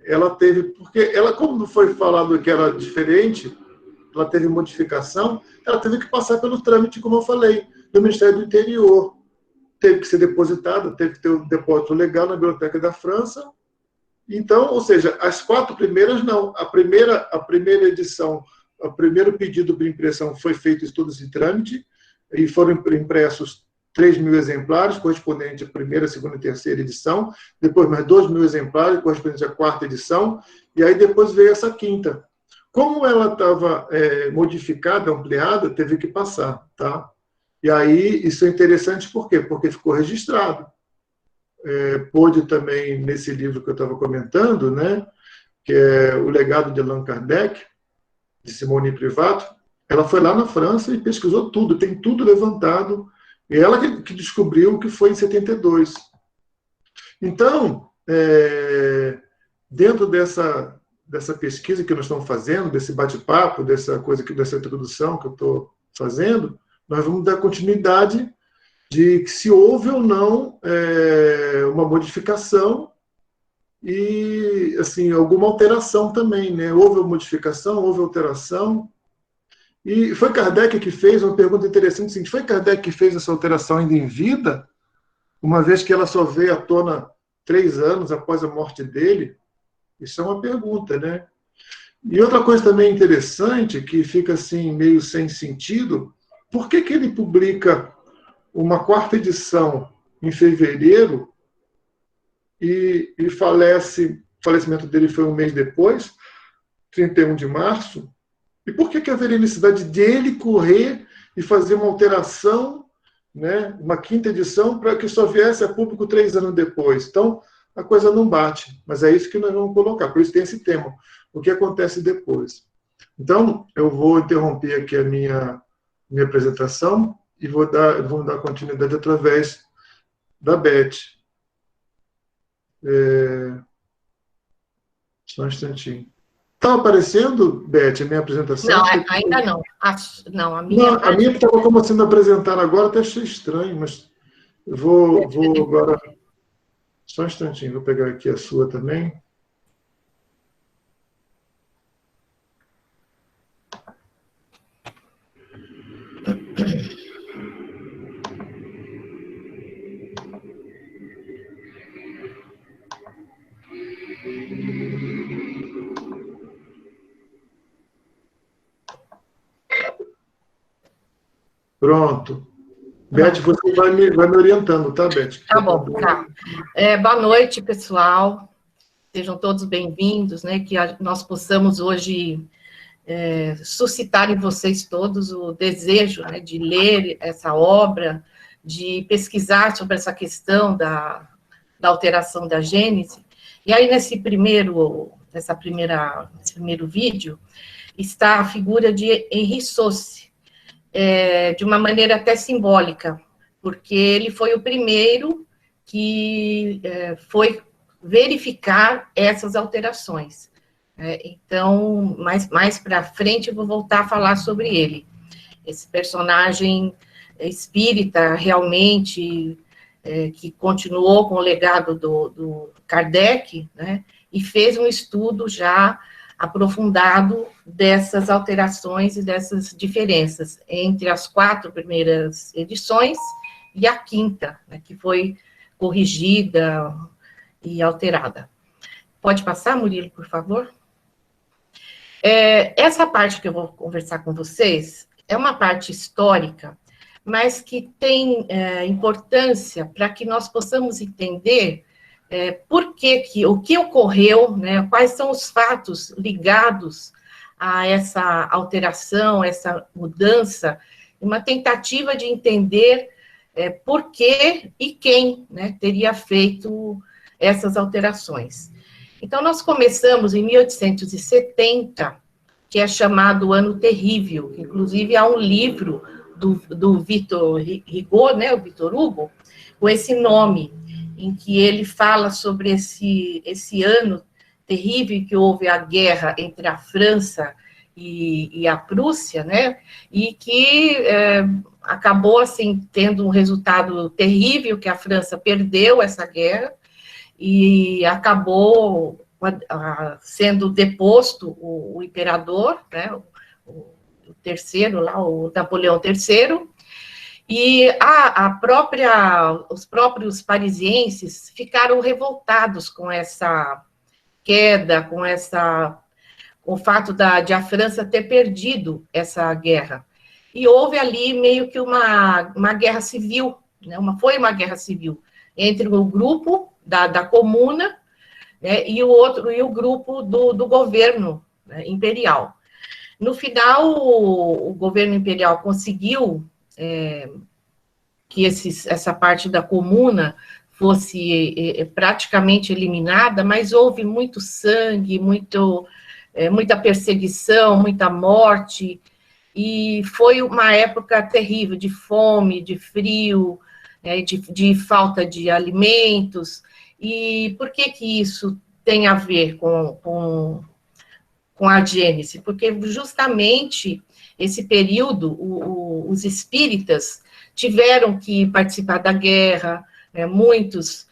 ela teve... Porque ela, como foi falado que era diferente, ela teve modificação, ela teve que passar pelo trâmite, como eu falei, do Ministério do Interior. Teve que ser depositada, teve que ter um depósito legal na Biblioteca da França. Então, ou seja, as 4 primeiras não. A primeira edição, o primeiro pedido de impressão foi feito todos em trâmite, e foram impressos 3.000 exemplares, correspondente à primeira, segunda e terceira edição, depois mais 2.000 exemplares, correspondente à 4ª edição, e aí depois veio essa 5ª. Como ela estava modificada, ampliada, teve que passar, tá? E aí, isso é interessante por quê? Porque ficou registrado. Pôde também, nesse livro que eu estava comentando, né, que é O Legado de Allan Kardec, de Simone Privato, ela foi lá na França e pesquisou tudo, tem tudo levantado, e ela que descobriu que foi em 72. Então, dentro dessa pesquisa que nós estamos fazendo, desse bate-papo, dessa introdução que eu estou fazendo, nós vamos dar continuidade de que se houve ou não uma modificação e, assim, alguma alteração também, né? Houve modificação, houve alteração. E foi Kardec que fez, uma pergunta interessante, assim, foi Kardec que fez essa alteração ainda em vida, uma vez que ela só veio à tona 3 anos após a morte dele? Isso é uma pergunta, né? E outra coisa também interessante, que fica assim meio sem sentido, por que ele publica uma 4ª edição em fevereiro e o falecimento dele foi um mês depois, 31 de março, e por que haveria necessidade dele correr e fazer uma alteração, né, uma 5ª edição, para que só viesse a público 3 anos depois? Então, a coisa não bate, mas é isso que nós vamos colocar, por isso tem esse tema, o que acontece depois. Então, eu vou interromper aqui a minha apresentação e vamos dar continuidade através da Beth. Só um instantinho. Está aparecendo, Beth, a minha apresentação? Não, ainda não. Não, a minha estava começando a apresentar agora, até achei estranho, mas eu vou agora... Só um instantinho, vou pegar aqui a sua também. Pronto. Beth, você vai me orientando, tá, Beth? Tá bom, tá. Boa noite, pessoal. Sejam todos bem-vindos, né? Que nós possamos hoje suscitar em vocês todos o desejo, né, de ler essa obra, de pesquisar sobre essa questão da alteração da Gênese. E aí, nesse primeiro vídeo, está a figura de Henri Sauce, de uma maneira até simbólica, porque ele foi o primeiro que foi verificar essas alterações. Então, mais para frente, eu vou voltar a falar sobre ele. Esse personagem espírita, realmente, que continuou com o legado do Kardec, né, e fez um estudo já aprofundado dessas alterações e dessas diferenças entre as 4 primeiras edições e a 5ª, né, que foi corrigida e alterada. Pode passar, Murilo, por favor? Essa parte que eu vou conversar com vocês é uma parte histórica, mas que tem importância para que nós possamos entender o que ocorreu, né, quais são os fatos ligados a essa alteração, essa mudança, uma tentativa de entender por que e quem, né, teria feito essas alterações. Então, nós começamos em 1870, que é chamado Ano Terrível, inclusive há um livro do Victor Hugo, né, o Victor Hugo, com esse nome, em que ele fala sobre esse ano terrível que houve a guerra entre a França e a Prússia, né, e que acabou, assim, tendo um resultado terrível, que a França perdeu essa guerra, e acabou sendo deposto o imperador, né, o terceiro lá, o Napoleão III, e os próprios parisienses ficaram revoltados com essa queda, com o fato de a França ter perdido essa guerra. E houve ali meio que uma guerra civil, né, foi uma guerra civil, entre o grupo da comuna, né, e o grupo do governo, né, imperial. No final, o governo imperial conseguiu que essa parte da comuna fosse praticamente eliminada, mas houve muito sangue, muita perseguição, muita morte, e foi uma época terrível de fome, de frio, de falta de alimentos. E por que isso tem a ver com a Gênese? Porque justamente esse período, os espíritas tiveram que participar da guerra, né, muitos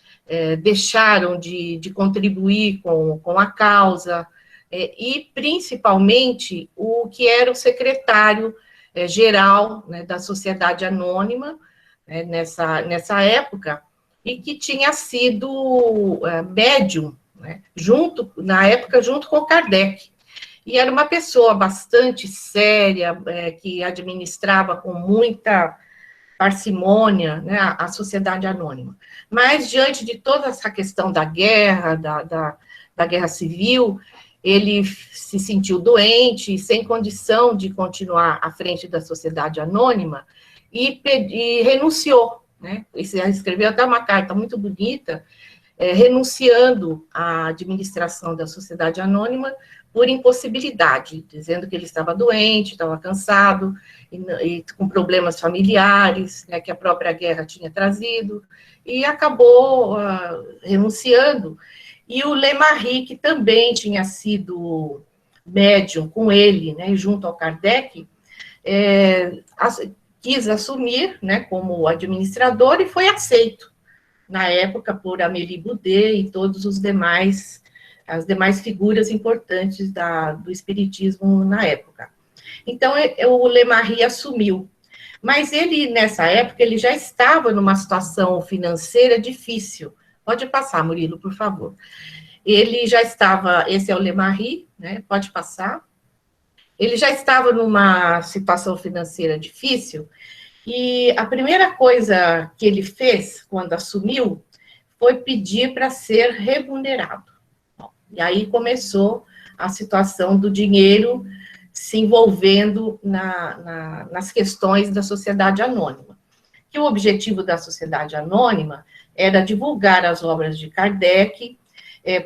deixaram de contribuir com a causa, e principalmente o que era o secretário geral, né, da Sociedade Anônima, né, nessa época, e que tinha sido médium, né, na época, junto com Kardec. E era uma pessoa bastante séria, que administrava com muita parcimônia, né, a Sociedade Anônima. Mas, diante de toda essa questão da guerra, da guerra civil, ele se sentiu doente, sem condição de continuar à frente da Sociedade Anônima, e renunciou, né? Escreveu até uma carta muito bonita, renunciando à administração da Sociedade Anônima por impossibilidade, dizendo que ele estava doente, estava cansado, e com problemas familiares, né, que a própria guerra tinha trazido, e acabou renunciando. E o Lemarie, que também tinha sido médium com ele, né, junto ao Kardec, quis assumir, né, como administrador, e foi aceito, na época, por Amélie Boudet e todos as demais figuras importantes do espiritismo na época. Então, o Lemarie assumiu. Mas ele, nessa época, ele já estava numa situação financeira difícil. Pode passar, Murilo, por favor. Ele já estava, esse é o Lemarie, né? Pode passar. Ele já estava numa situação financeira difícil, e a primeira coisa que ele fez, quando assumiu, foi pedir para ser remunerado. E aí começou a situação do dinheiro se envolvendo nas questões da Sociedade Anônima. Que o objetivo da Sociedade Anônima era divulgar as obras de Kardec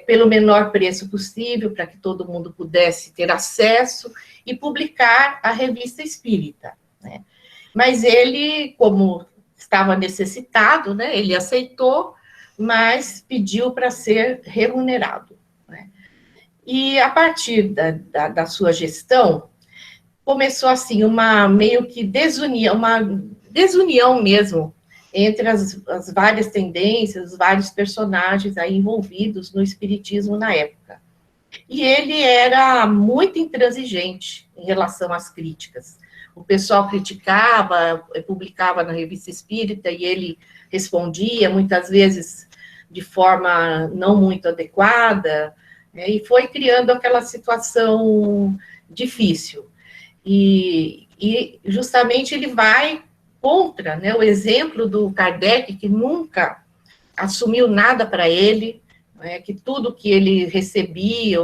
pelo menor preço possível, para que todo mundo pudesse ter acesso, e publicar a Revista Espírita, né? Mas ele, como estava necessitado, né, ele aceitou, mas pediu para ser remunerado, né? E a partir da sua gestão, começou assim meio que uma desunião mesmo entre as várias tendências, os vários personagens aí envolvidos no espiritismo na época. E ele era muito intransigente em relação às críticas. O pessoal criticava, publicava na Revista Espírita, e ele respondia, muitas vezes de forma não muito adequada, né, e foi criando aquela situação difícil. E justamente ele vai contra, né, o exemplo do Kardec, que nunca assumiu nada para ele, né, que tudo que ele recebia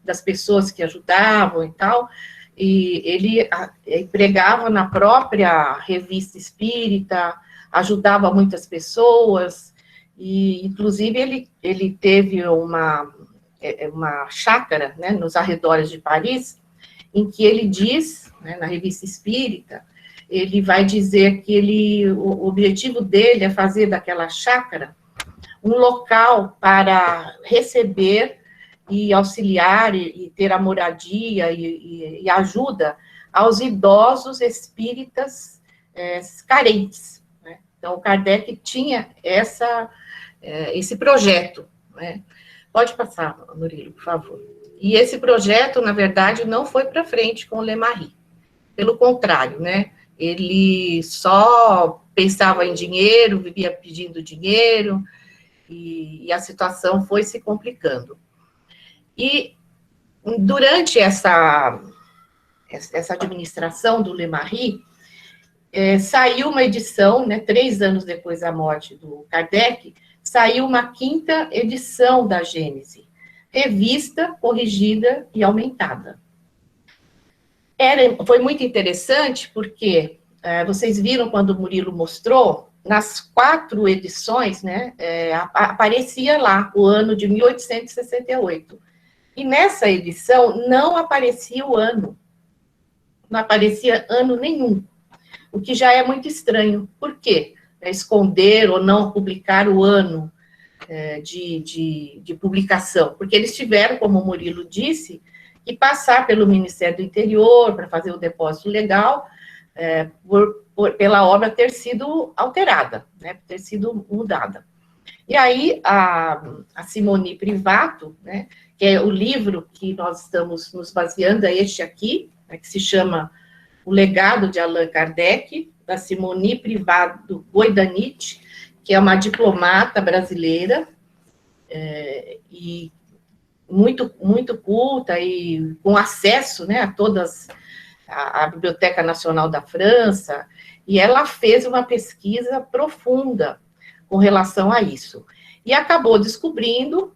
das pessoas que ajudavam e tal, e ele pregava na própria Revista Espírita, ajudava muitas pessoas, e inclusive ele teve uma chácara, né, nos arredores de Paris, em que ele diz, né, na Revista Espírita, ele vai dizer que o objetivo dele é fazer daquela chácara um local para receber e auxiliar e ter a moradia e ajuda aos idosos espíritas carentes, né? Então, o Kardec tinha esse projeto, né? Pode passar, Murilo, por favor. E esse projeto, na verdade, não foi para frente com o Lemarie. Pelo contrário, né? Ele só pensava em dinheiro, vivia pedindo dinheiro, e a situação foi se complicando. E durante essa administração do Lemarie, saiu uma edição, né, 3 anos depois da morte do Kardec, saiu uma 5ª edição da Gênese, revista, corrigida e aumentada. Foi muito interessante porque vocês viram quando o Murilo mostrou, nas 4 edições, né, aparecia lá o ano de 1868. E nessa edição não aparecia o ano, não aparecia ano nenhum, o que já é muito estranho. Por quê? Esconder ou não publicar o ano de publicação, porque eles tiveram, como o Murilo disse, que passar pelo Ministério do Interior para fazer o depósito legal, pela obra ter sido alterada, né, ter sido mudada. E aí, a Simone Privato, né, que é o livro que nós estamos nos baseando, é este aqui, né, que se chama O Legado de Allan Kardec, da Simone Privato Boidanit, que é uma diplomata brasileira, e muito, muito culta, e com acesso, né, a todas, a Biblioteca Nacional da França, e ela fez uma pesquisa profunda com relação a isso. E acabou descobrindo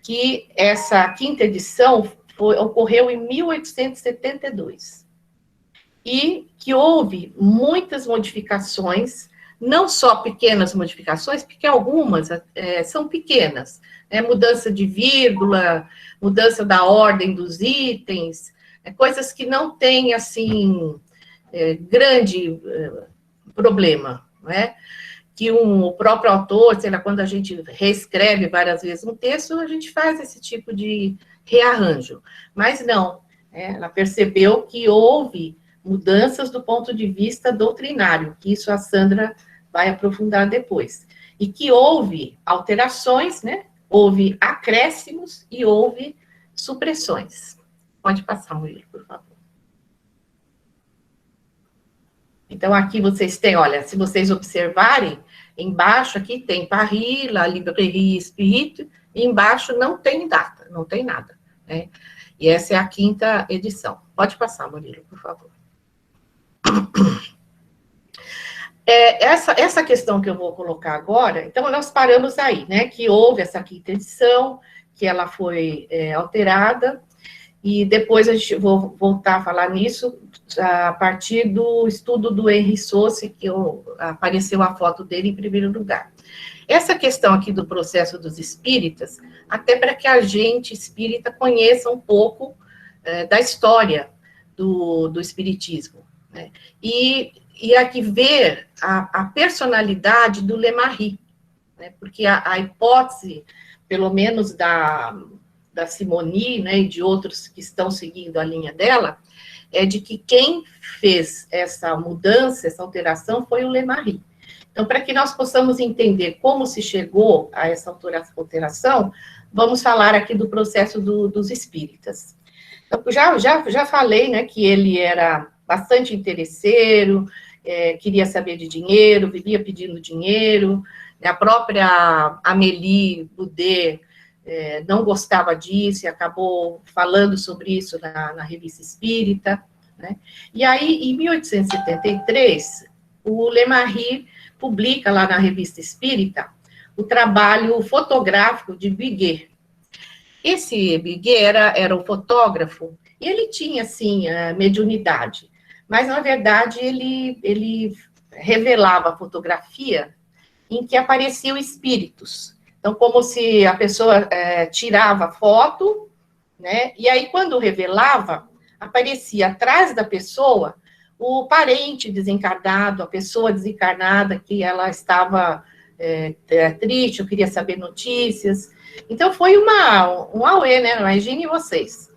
que essa 5ª edição ocorreu em 1872. E que houve muitas modificações, não só pequenas modificações, porque algumas são pequenas, né? Mudança de vírgula, mudança da ordem dos itens, coisas que não têm, assim, grande problema, né? Que o próprio autor, sei lá, quando a gente reescreve várias vezes um texto, a gente faz esse tipo de rearranjo. Mas não, ela percebeu que houve mudanças do ponto de vista doutrinário, que isso a Sandra vai aprofundar depois. E que houve alterações, né? Houve acréscimos e houve supressões. Pode passar, Murilo, por favor. Então, aqui vocês têm, olha, se vocês observarem, embaixo aqui tem Paris, La Librairie Espírita, e embaixo não tem data, não tem nada, né? E essa é a 5ª edição. Pode passar, Murilo, por favor. Essa questão que eu vou colocar agora, então nós paramos aí, né, que houve essa 5ª edição, que ela foi alterada, e depois a gente vou voltar a falar nisso a partir do estudo do Henri Sauce, que apareceu a foto dele em primeiro lugar. Essa questão aqui do processo dos espíritas, até para que a gente espírita conheça um pouco da história do espiritismo, né? E aqui ver a personalidade do Lemarie, né? Porque a hipótese, pelo menos da Simone, né, e de outros que estão seguindo a linha dela, é de que quem fez essa mudança, essa alteração, foi o Lemarie. Então, para que nós possamos entender como se chegou a essa alteração, vamos falar aqui do processo dos espíritas. Então, já falei, né, que ele era bastante interesseiro, queria saber de dinheiro, vivia pedindo dinheiro, né, a própria Amélie Boudet não gostava disso e acabou falando sobre isso na Revista Espírita, né? E aí, em 1873, o Lemarie publica lá na Revista Espírita o trabalho fotográfico de Biguet. Esse Biguet era um fotógrafo e ele tinha, assim, a mediunidade, mas, na verdade, ele revelava a fotografia em que apareciam espíritos. Então, como se a pessoa tirava foto, né? E aí, quando revelava, aparecia atrás da pessoa o parente desencarnado, a pessoa desencarnada, que ela estava triste, eu queria saber notícias. Então, foi um auê, né? Imagine vocês.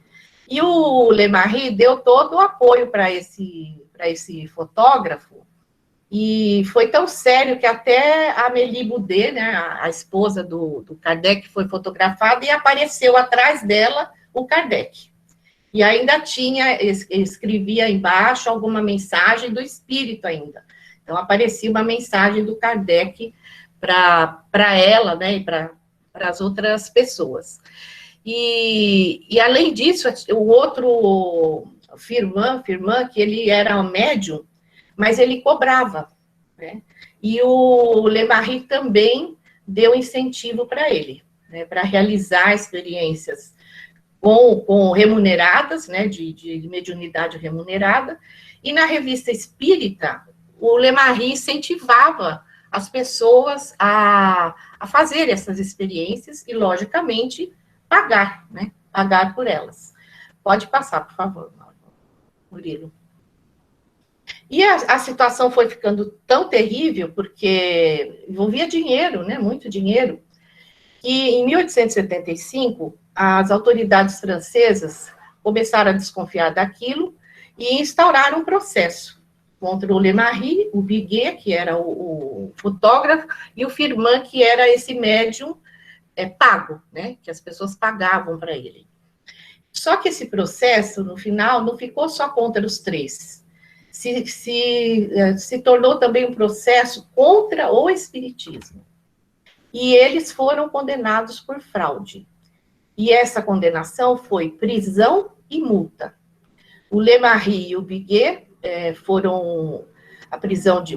E o Lemarie deu todo o apoio para esse fotógrafo, e foi tão sério que até a Amélie Boudet, né, a esposa do Kardec, foi fotografada e apareceu atrás dela o Kardec. E ainda escrevia embaixo alguma mensagem do espírito ainda. Então, aparecia uma mensagem do Kardec para ela, né, e para as outras pessoas. E além disso, o outro Firmin, que ele era um médium, mas ele cobrava, né? E o Lemarie também deu incentivo para ele, né, para realizar experiências com remuneradas, né, de mediunidade remunerada, e na revista Espírita, o Lemarie incentivava as pessoas a fazer essas experiências e, logicamente, pagar, né, pagar por elas. Pode passar, por favor, Murilo. E a situação foi ficando tão terrível, porque envolvia dinheiro, né, muito dinheiro, que em 1875, as autoridades francesas começaram a desconfiar daquilo e instauraram um processo contra o Lemarie, o Biguet, que era o fotógrafo, e o Firmin, que era esse médium pago, né, que as pessoas pagavam para ele. Só que esse processo, no final, não ficou só contra os três. Se tornou também um processo contra o espiritismo. E eles foram condenados por fraude. E essa condenação foi prisão e multa. O Lemarie e o Biguet foram a prisão de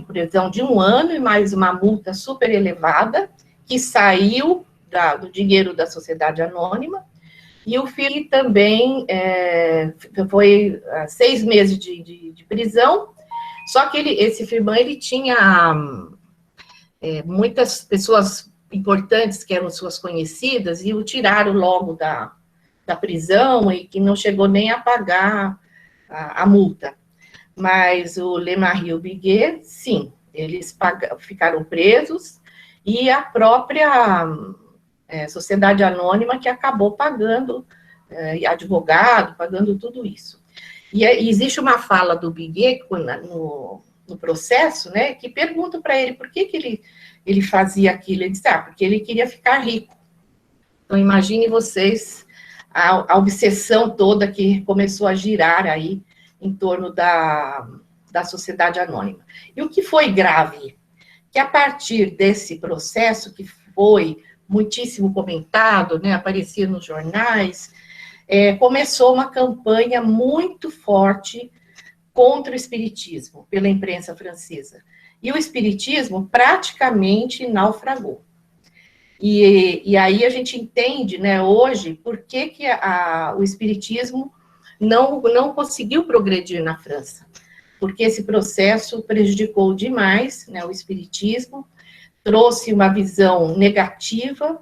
1 ano e mais uma multa super elevada, que saiu do dinheiro da Sociedade Anônima. E o filho também foi 6 meses de prisão. Só que esse Firmin, ele tinha muitas pessoas importantes que eram suas conhecidas e o tiraram logo da prisão e que não chegou nem a pagar a multa. Mas o Lemarie e o Biguet, sim, eles ficaram presos e a própria Sociedade Anônima que acabou pagando advogado, pagando tudo isso. E existe uma fala do Biguet no processo, né, que pergunta para ele por que ele fazia aquilo. Ele disse, porque ele queria ficar rico. Então, imagine vocês a obsessão toda que começou a girar aí em torno da Sociedade Anônima. E o que foi grave? Que a partir desse processo, que foi muitíssimo comentado, né, aparecia nos jornais, começou uma campanha muito forte contra o espiritismo, pela imprensa francesa. E o espiritismo praticamente naufragou. E aí a gente entende, né, hoje, por que o espiritismo não conseguiu progredir na França. Porque esse processo prejudicou demais, né, o espiritismo, trouxe uma visão negativa,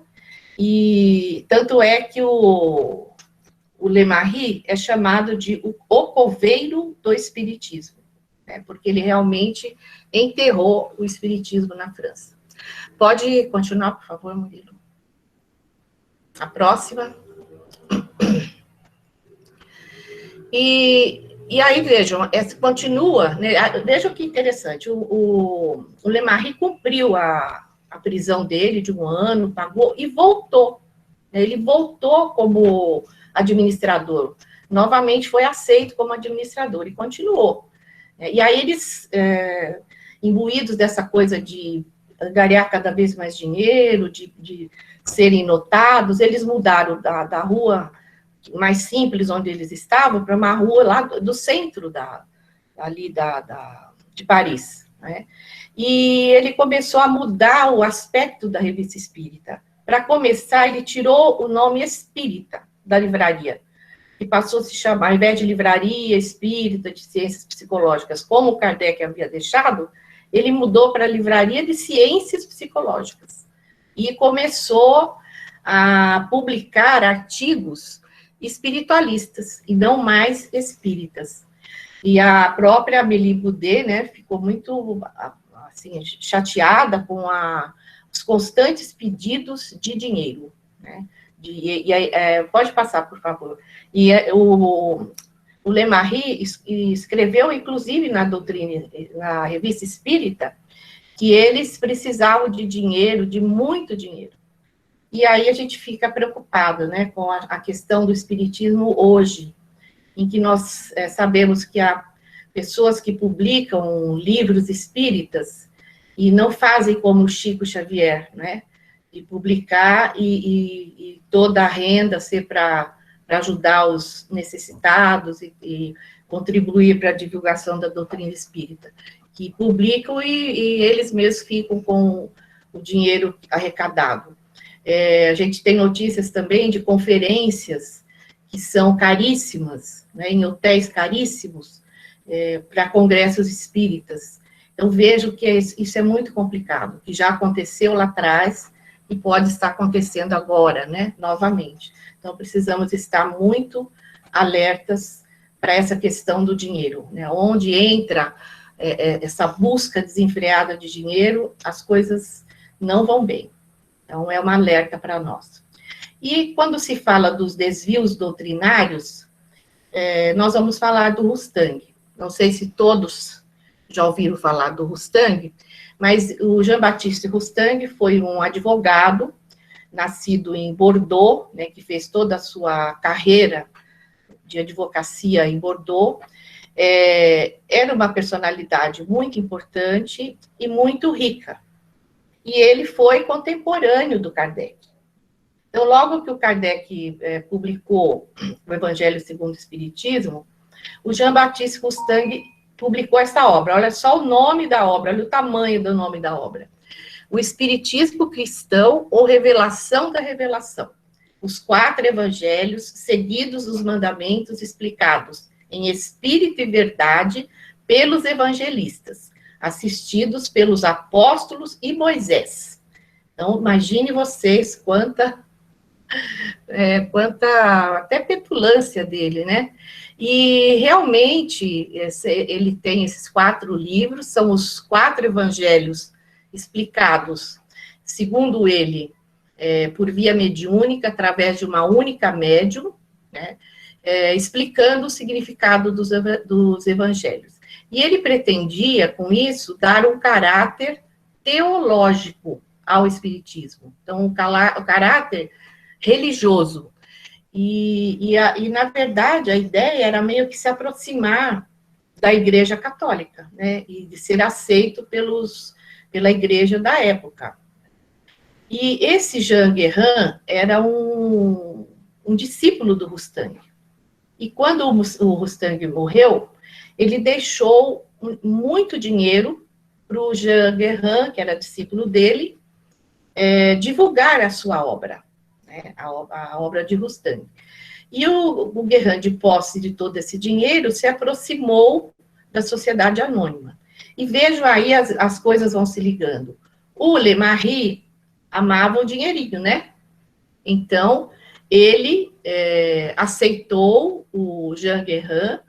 e tanto é que o Lemarie é chamado de o coveiro do espiritismo, né, porque ele realmente enterrou o espiritismo na França. Pode continuar, por favor, Murilo. A próxima. E aí, vejam, continua, né, vejam que interessante, o Lemarie cumpriu a prisão dele de 1 ano, pagou e voltou. Ele voltou como administrador, novamente foi aceito como administrador e continuou. E aí eles, imbuídos dessa coisa de angariar cada vez mais dinheiro, de serem notados, eles mudaram da rua mais simples, onde eles estavam, para uma rua lá do centro de Paris, né? E ele começou a mudar o aspecto da revista espírita. Para começar, ele tirou o nome Espírita da livraria, que passou a se chamar, ao invés de Livraria Espírita de Ciências Psicológicas, como o Kardec havia deixado, ele mudou para Livraria de Ciências Psicológicas. E começou a publicar artigos espiritualistas, e não mais espíritas. E a própria Amélie Boudet, né, ficou muito assim, chateada com os constantes pedidos de dinheiro, né? Pode passar, por favor. E o Lemarie escreveu, inclusive, na Revista Espírita, que eles precisavam de dinheiro, de muito dinheiro. E aí a gente fica preocupado, né, com a questão do espiritismo hoje, em que nós sabemos que há pessoas que publicam livros espíritas e não fazem como o Chico Xavier, né, de publicar e toda a renda ser para ajudar os necessitados e contribuir para a divulgação da doutrina espírita, que publicam e eles mesmos ficam com o dinheiro arrecadado. A gente tem notícias também de conferências que são caríssimas, né, em hotéis caríssimos, para congressos espíritas. Eu vejo que isso é muito complicado, que já aconteceu lá atrás e pode estar acontecendo agora, né, novamente. Então, precisamos estar muito alertas para essa questão do dinheiro, né, onde entra essa busca desenfreada de dinheiro, as coisas não vão bem. Então, é um alerta para nós. E quando se fala dos desvios doutrinários, nós vamos falar do Rustang. Não sei se todos já ouviram falar do Rustang, mas o Jean-Baptiste Rustang foi um advogado, nascido em Bordeaux, né, que fez toda a sua carreira de advocacia em Bordeaux. Era uma personalidade muito importante e muito rica. E ele foi contemporâneo do Kardec. Então, logo que o Kardec publicou o Evangelho segundo o Espiritismo, o Jean-Baptiste Rustang publicou essa obra. Olha só o nome da obra, olha o tamanho do nome da obra. O Espiritismo Cristão ou Revelação da Revelação. Os 4 evangelhos seguidos dos mandamentos explicados em espírito e verdade pelos evangelistas, assistidos pelos apóstolos e Moisés. Então, imagine vocês quanta até petulância dele, né? E realmente ele tem esses 4 livros, são os 4 evangelhos explicados, segundo ele, por via mediúnica, através de uma única médium, né? Explicando o significado dos evangelhos. E ele pretendia, com isso, dar um caráter teológico ao espiritismo. Então, o caráter religioso. E, na verdade, a ideia era meio que se aproximar da Igreja Católica, né, e de ser aceito pela Igreja da época. E esse Jean Guérin era um discípulo do Rustang. E quando o Rustang morreu, ele deixou muito dinheiro para o Jean Guérin, que era discípulo dele, divulgar a sua obra, né, a obra de Rustang. E o Guérin, de posse de todo esse dinheiro, se aproximou da Sociedade Anônima. E vejo aí, as coisas vão se ligando. O Lemarie amava o dinheirinho, né? Então, ele aceitou o Jean Guérin.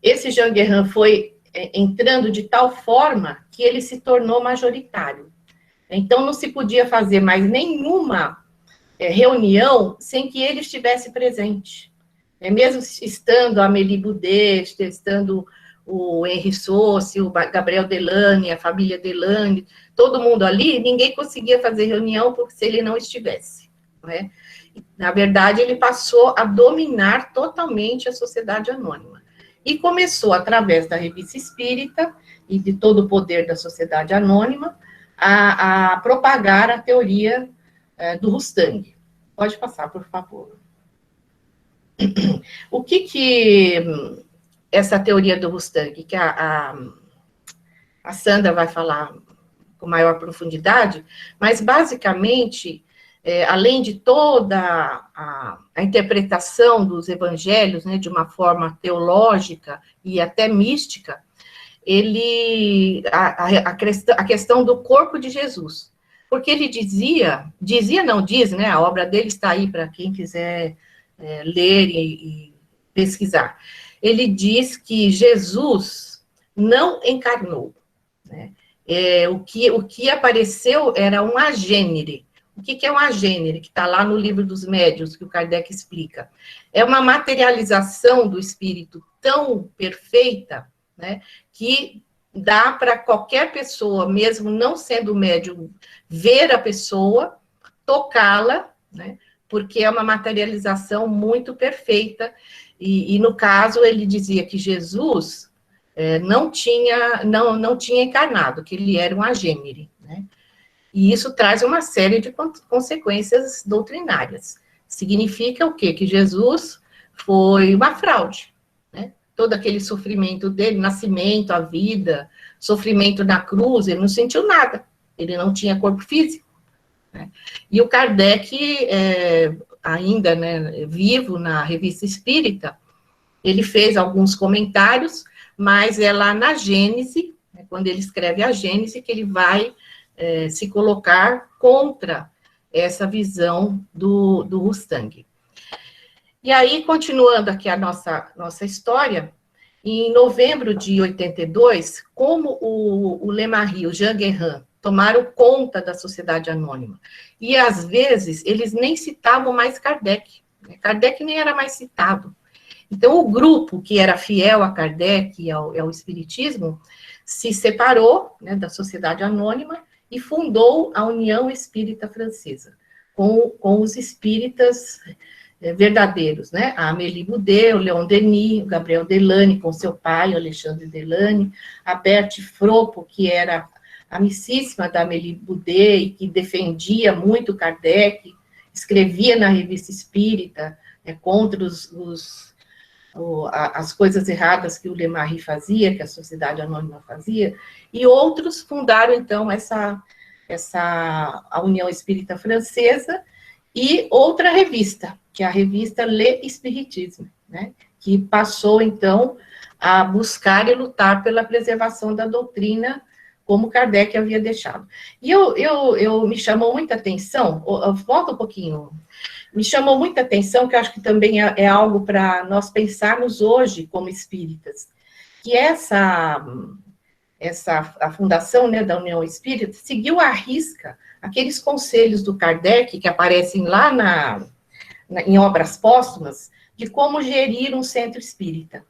Esse Jean Guérin foi entrando de tal forma que ele se tornou majoritário. Então, não se podia fazer mais nenhuma reunião sem que ele estivesse presente. Mesmo estando a Amélie Boudet, estando o Henri Sauce, o Gabriel Delane, a família Delane, todo mundo ali, ninguém conseguia fazer reunião porque se ele não estivesse, não é? Na verdade, ele passou a dominar totalmente a Sociedade Anônima. E começou, através da Revista Espírita e de todo o poder da Sociedade Anônima, a propagar a teoria do Rustang. Pode passar, por favor. O que essa teoria do Rustang, que a Sandra vai falar com maior profundidade, mas, basicamente, além de toda a interpretação dos evangelhos, né, de uma forma teológica e até mística, a questão do corpo de Jesus. Porque ele não diz, né, a obra dele está aí para quem quiser ler e pesquisar. ele diz que Jesus não encarnou, né? O que apareceu era um agênere. O que é um agênere? Que está lá no livro dos médiuns, que o Kardec explica. É uma materialização do espírito tão perfeita, né, que dá para qualquer pessoa, mesmo não sendo médium, ver a pessoa, tocá-la, né, porque é uma materialização muito perfeita. E no caso, ele dizia que Jesus não tinha encarnado, que ele era um agênere, né? E isso traz uma série de consequências doutrinárias. Significa o quê? Que Jesus foi uma fraude, né? Todo aquele sofrimento dele, nascimento, a vida, sofrimento na cruz, ele não sentiu nada, ele não tinha corpo físico, né? E o Kardec, ainda, né, vivo na Revista Espírita, ele fez alguns comentários, mas é lá na Gênese, né, quando ele escreve a Gênese, que ele vai se colocar contra essa visão do Rustang. E aí, continuando aqui a nossa história, em novembro de 82, como o Lemarie, o Jean Guérin, tomaram conta da Sociedade Anônima, e às vezes eles nem citavam mais Kardec, né? Kardec nem era mais citado. Então, o grupo que era fiel a Kardec e ao Espiritismo se separou, né, da Sociedade Anônima e fundou a União Espírita Francesa, com os espíritas verdadeiros, né? A Amélie Boudet, o Leon Denis, o Gabriel Delany, com seu pai, o Alexandre Delany, a Berthe Fropo, que era amicíssima da Amélie Boudet e que defendia muito Kardec, escrevia na Revista Espírita contra as coisas erradas que o Lemarie fazia, que a Sociedade Anônima fazia, e outros fundaram, então, a União Espírita Francesa, e outra revista, que é a revista Le Spiritisme, né, que passou, então, a buscar e lutar pela preservação da doutrina, como Kardec havia deixado. E me chamou muita atenção, volta um pouquinho, me chamou muita atenção, que eu acho que também é algo para nós pensarmos hoje como espíritas, que a fundação, né, da União Espírita seguiu à risca aqueles conselhos do Kardec que aparecem lá em obras póstumas, de como gerir um centro espírita,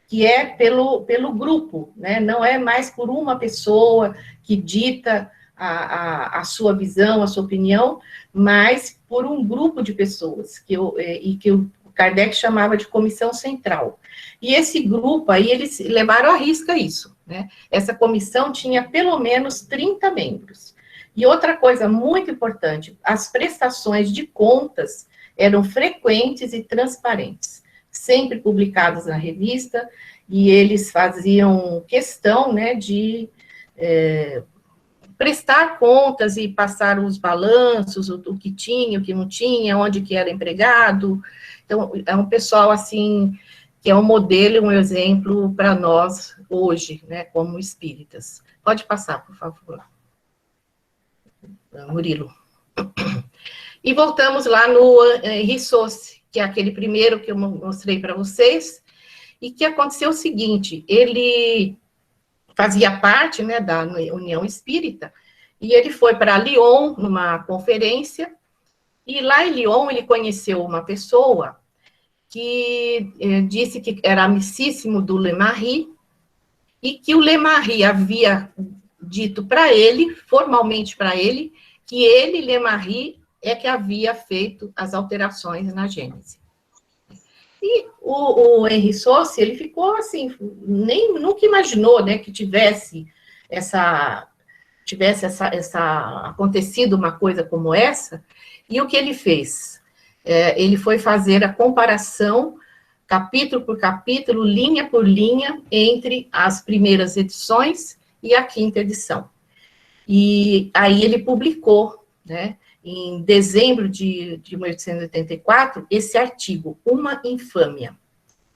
que é pelo grupo, né, não é mais por uma pessoa que dita a sua visão, a sua opinião, mas por um grupo de pessoas, que o Kardec chamava de comissão central. E esse grupo aí, eles levaram à risca isso, né? Essa comissão tinha pelo menos 30 membros. E outra coisa muito importante, as prestações de contas eram frequentes e transparentes, sempre publicadas na revista, e eles faziam questão, né, de prestar contas e passar os balanços, o que tinha, o que não tinha, onde que era empregado. Então, é um pessoal, assim, que é um modelo, um exemplo para nós hoje, né, como espíritas. Pode passar, por favor, Murilo. E voltamos lá no Henri Sauce, que é aquele primeiro que eu mostrei para vocês, e que aconteceu o seguinte, ele fazia parte, né, da União Espírita, e ele foi para Lyon, numa conferência, e lá em Lyon ele conheceu uma pessoa que disse que era amicíssimo do Lemarie, e que o Lemarie havia dito para ele, formalmente para ele, que ele, Lemarie, é que havia feito as alterações na Gênese. E o Henri Sauce, ele ficou assim, nunca imaginou, né, que tivesse acontecido uma coisa como essa, e o que ele fez? Ele foi fazer a comparação, capítulo por capítulo, linha por linha, entre as primeiras edições e a quinta edição. E aí ele publicou, né, em dezembro de 1884, esse artigo, Uma Infâmia.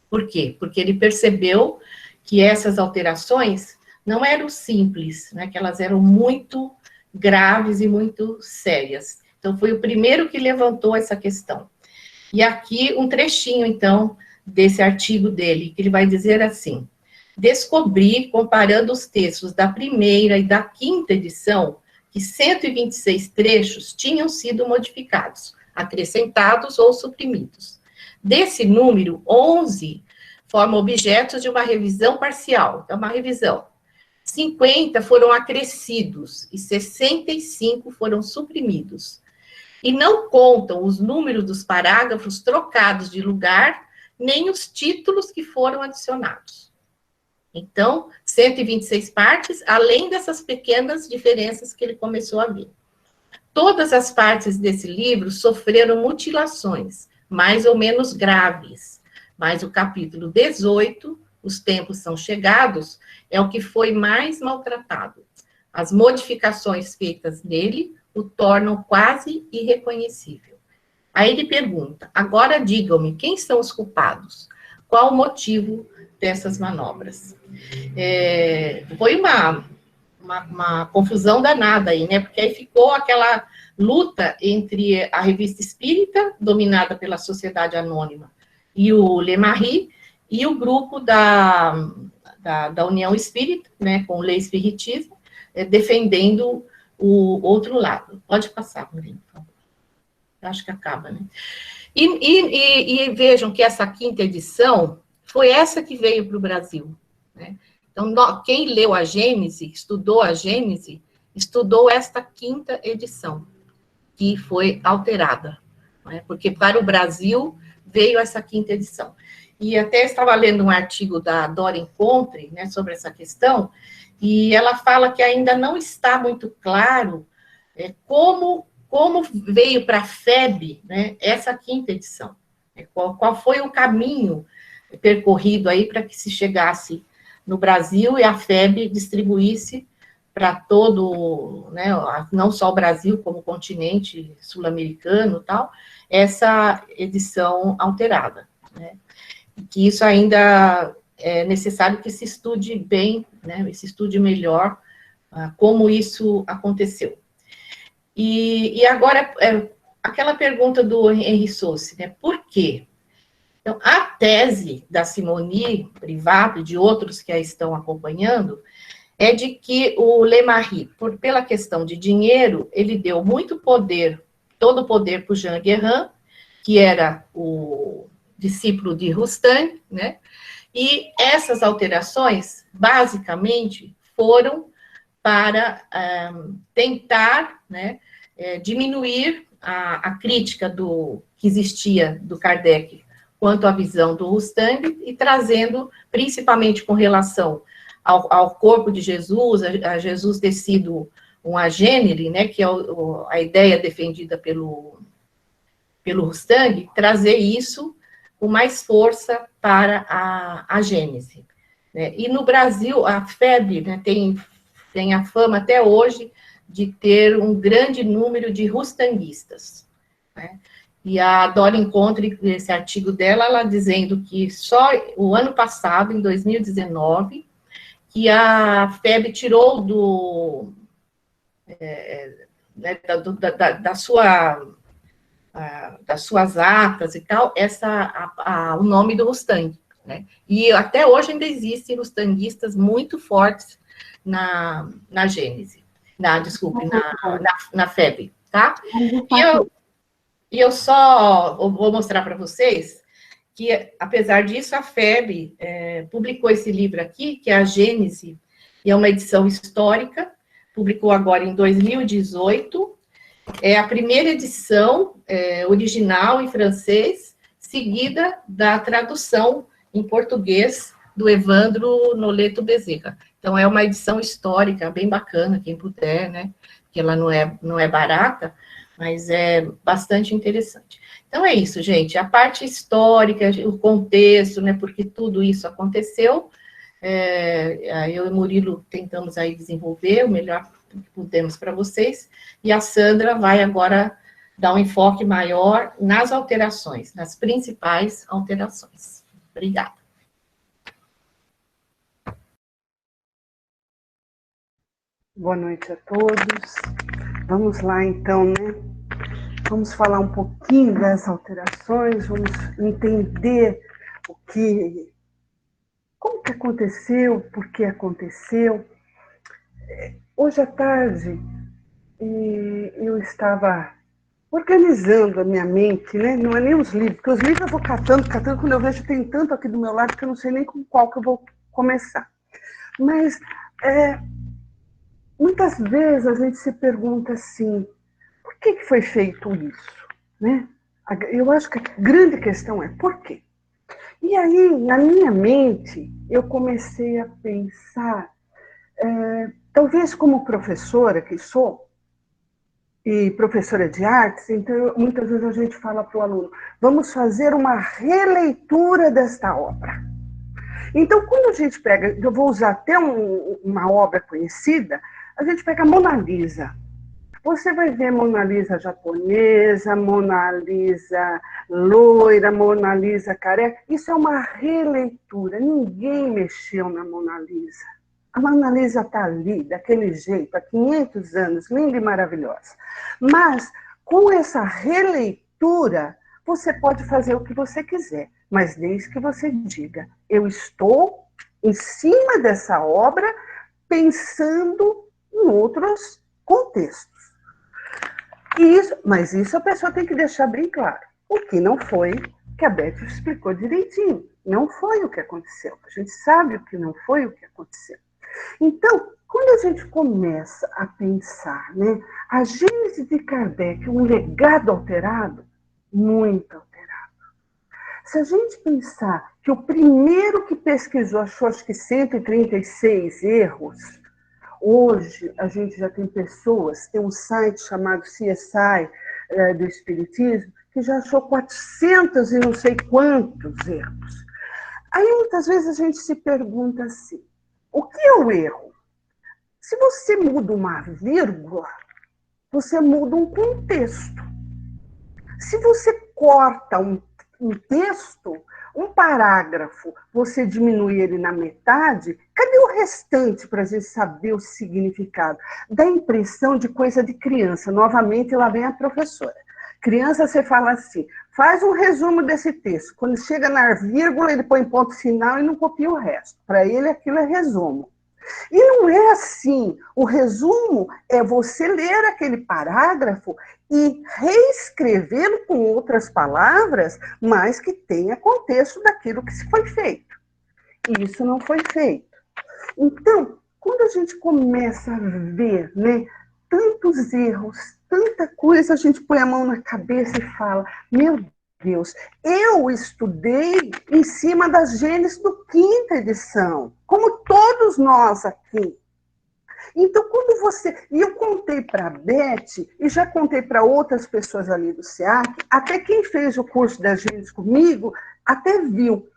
Por quê? Porque ele percebeu que essas alterações não eram simples, né, que elas eram muito graves e muito sérias. Então, foi o primeiro que levantou essa questão. E aqui, um trechinho, então, desse artigo dele, que ele vai dizer assim: descobri, comparando os textos da primeira e da quinta edição, que 126 trechos tinham sido modificados, acrescentados ou suprimidos. Desse número, 11 formam objetos de uma revisão parcial, é uma revisão. 50 foram acrescidos e 65 foram suprimidos. E não contam os números dos parágrafos trocados de lugar, nem os títulos que foram adicionados. Então, 126 partes, além dessas pequenas diferenças que ele começou a ver. Todas as partes desse livro sofreram mutilações, mais ou menos graves, mas o capítulo 18, Os Tempos São Chegados, é o que foi mais maltratado. As modificações feitas nele o tornam quase irreconhecível. Aí ele pergunta: agora digam-me, quem são os culpados? Qual o motivo dessas manobras? Foi uma confusão danada aí, né? Porque aí ficou aquela luta entre a Revista Espírita, dominada pela Sociedade Anônima, e o Le Marie, e o grupo da União Espírita, né, com o Lei Espiritismo, defendendo o outro lado. Pode passar, Murilo, por favor. Acho que acaba, né? E vejam que essa quinta edição foi essa que veio para o Brasil, né? Então, quem leu a Gênese, estudou a Gênese, estudou esta quinta edição, que foi alterada, né? Porque para o Brasil veio essa quinta edição. E até estava lendo um artigo da Dora Encontre, né, sobre essa questão, e ela fala que ainda não está muito claro como veio para a FEB, né, essa quinta edição. Qual foi o caminho percorrido aí para que se chegasse no Brasil e a FEB distribuísse para todo, né, não só o Brasil, como o continente sul-americano e tal, essa edição alterada, né? Que isso ainda é necessário que se estude bem, né, se estude melhor como isso aconteceu. E agora, aquela pergunta do Henri Sauce, né, por quê? Então, a tese da Simone Privato e de outros que a estão acompanhando é de que o Le Marie, pela questão de dinheiro, ele deu muito poder, todo o poder para o Jean Guérin, que era o discípulo de Rostand, né? E essas alterações, basicamente, foram para tentar, né, diminuir a crítica que existia do Kardec quanto à visão do Rostand, e trazendo, principalmente com relação ao corpo de Jesus, a Jesus ter sido um agênere, né, que é a ideia defendida pelo Rostand, trazer isso com mais força para a Gênese, né? E no Brasil, a FEB, né, tem a fama até hoje de ter um grande número de rostanguistas, né? E a Dora Encontre, esse artigo dela, ela dizendo que só o ano passado, em 2019, que a FEB tirou das suas atas e tal, o nome do Rostand, né? E até hoje ainda existem rostanguistas muito fortes na Gênese, na FEB, tá? E eu só vou mostrar para vocês que, apesar disso, a FEB publicou esse livro aqui, que é a Gênese, e é uma edição histórica, publicou agora em 2018, é a primeira edição original em francês, seguida da tradução em português do Evandro Noleto Bezerra. Então, é uma edição histórica, bem bacana, quem puder, né? Que ela não é barata, mas é bastante interessante. Então, é isso, gente. A parte histórica, o contexto, né? Porque tudo isso aconteceu. Eu e o Murilo tentamos aí desenvolver o melhor que pudemos para vocês, e a Sandra vai agora dar um enfoque maior nas alterações, nas principais alterações. Obrigada. Boa noite a todos. Vamos lá, então, né? Vamos falar um pouquinho das alterações, vamos entender como que aconteceu, por que aconteceu. Hoje à tarde, eu estava organizando a minha mente, né? Não é nem os livros, porque os livros eu vou catando, quando eu vejo tem tanto aqui do meu lado que eu não sei nem com qual que eu vou começar. Mas muitas vezes a gente se pergunta assim, por que foi feito isso? Né? Eu acho que a grande questão é por quê? E aí, na minha mente, eu comecei a pensar, talvez como professora que sou, e professora de artes, então muitas vezes a gente fala para o aluno, vamos fazer uma releitura desta obra. Então, quando a gente pega, eu vou usar até uma obra conhecida, a gente pega a Mona Lisa. Você vai ver Mona Lisa japonesa, Mona Lisa loira, Mona Lisa careca. Isso é uma releitura, ninguém mexeu na Mona Lisa. A Mona Lisa está ali, daquele jeito, há 500 anos, linda e maravilhosa. Mas, com essa releitura, você pode fazer o que você quiser, mas desde que você diga, eu estou em cima dessa obra pensando em outros contextos. Mas isso a pessoa tem que deixar bem claro. O que não foi, que a Beth explicou direitinho. Não foi o que aconteceu. A gente sabe o que não foi o que aconteceu. Então, quando a gente começa a pensar, né, a Gênese de Kardec, um legado alterado, muito alterado. Se a gente pensar que o primeiro que pesquisou achou acho que 136 erros, hoje a gente já tem pessoas, tem um site chamado CSI do Espiritismo, que já achou 400 e não sei quantos erros. Aí muitas vezes a gente se pergunta assim, o que é o erro? Se você muda uma vírgula, você muda um contexto. Se você corta um texto, um parágrafo, você diminui ele na metade, cadê o restante para a gente saber o significado? Dá a impressão de coisa de criança. Novamente, lá vem a professora. Criança, você fala assim, faz um resumo desse texto. Quando chega na vírgula, ele põe ponto final e não copia o resto. Para ele, aquilo é resumo. E não é assim. O resumo é você ler aquele parágrafo e reescrevê-lo com outras palavras, mas que tenha contexto daquilo que se foi feito. E isso não foi feito. Então, quando a gente começa a ver, né, tantos erros, tanta coisa, a gente põe a mão na cabeça e fala, meu Deus, eu estudei em cima das Gênesis do 5ª edição, como todos nós aqui. Então, quando você... E eu contei para a Beth, e já contei para outras pessoas ali do SEAC, até quem fez o curso das Gênesis comigo, até viu.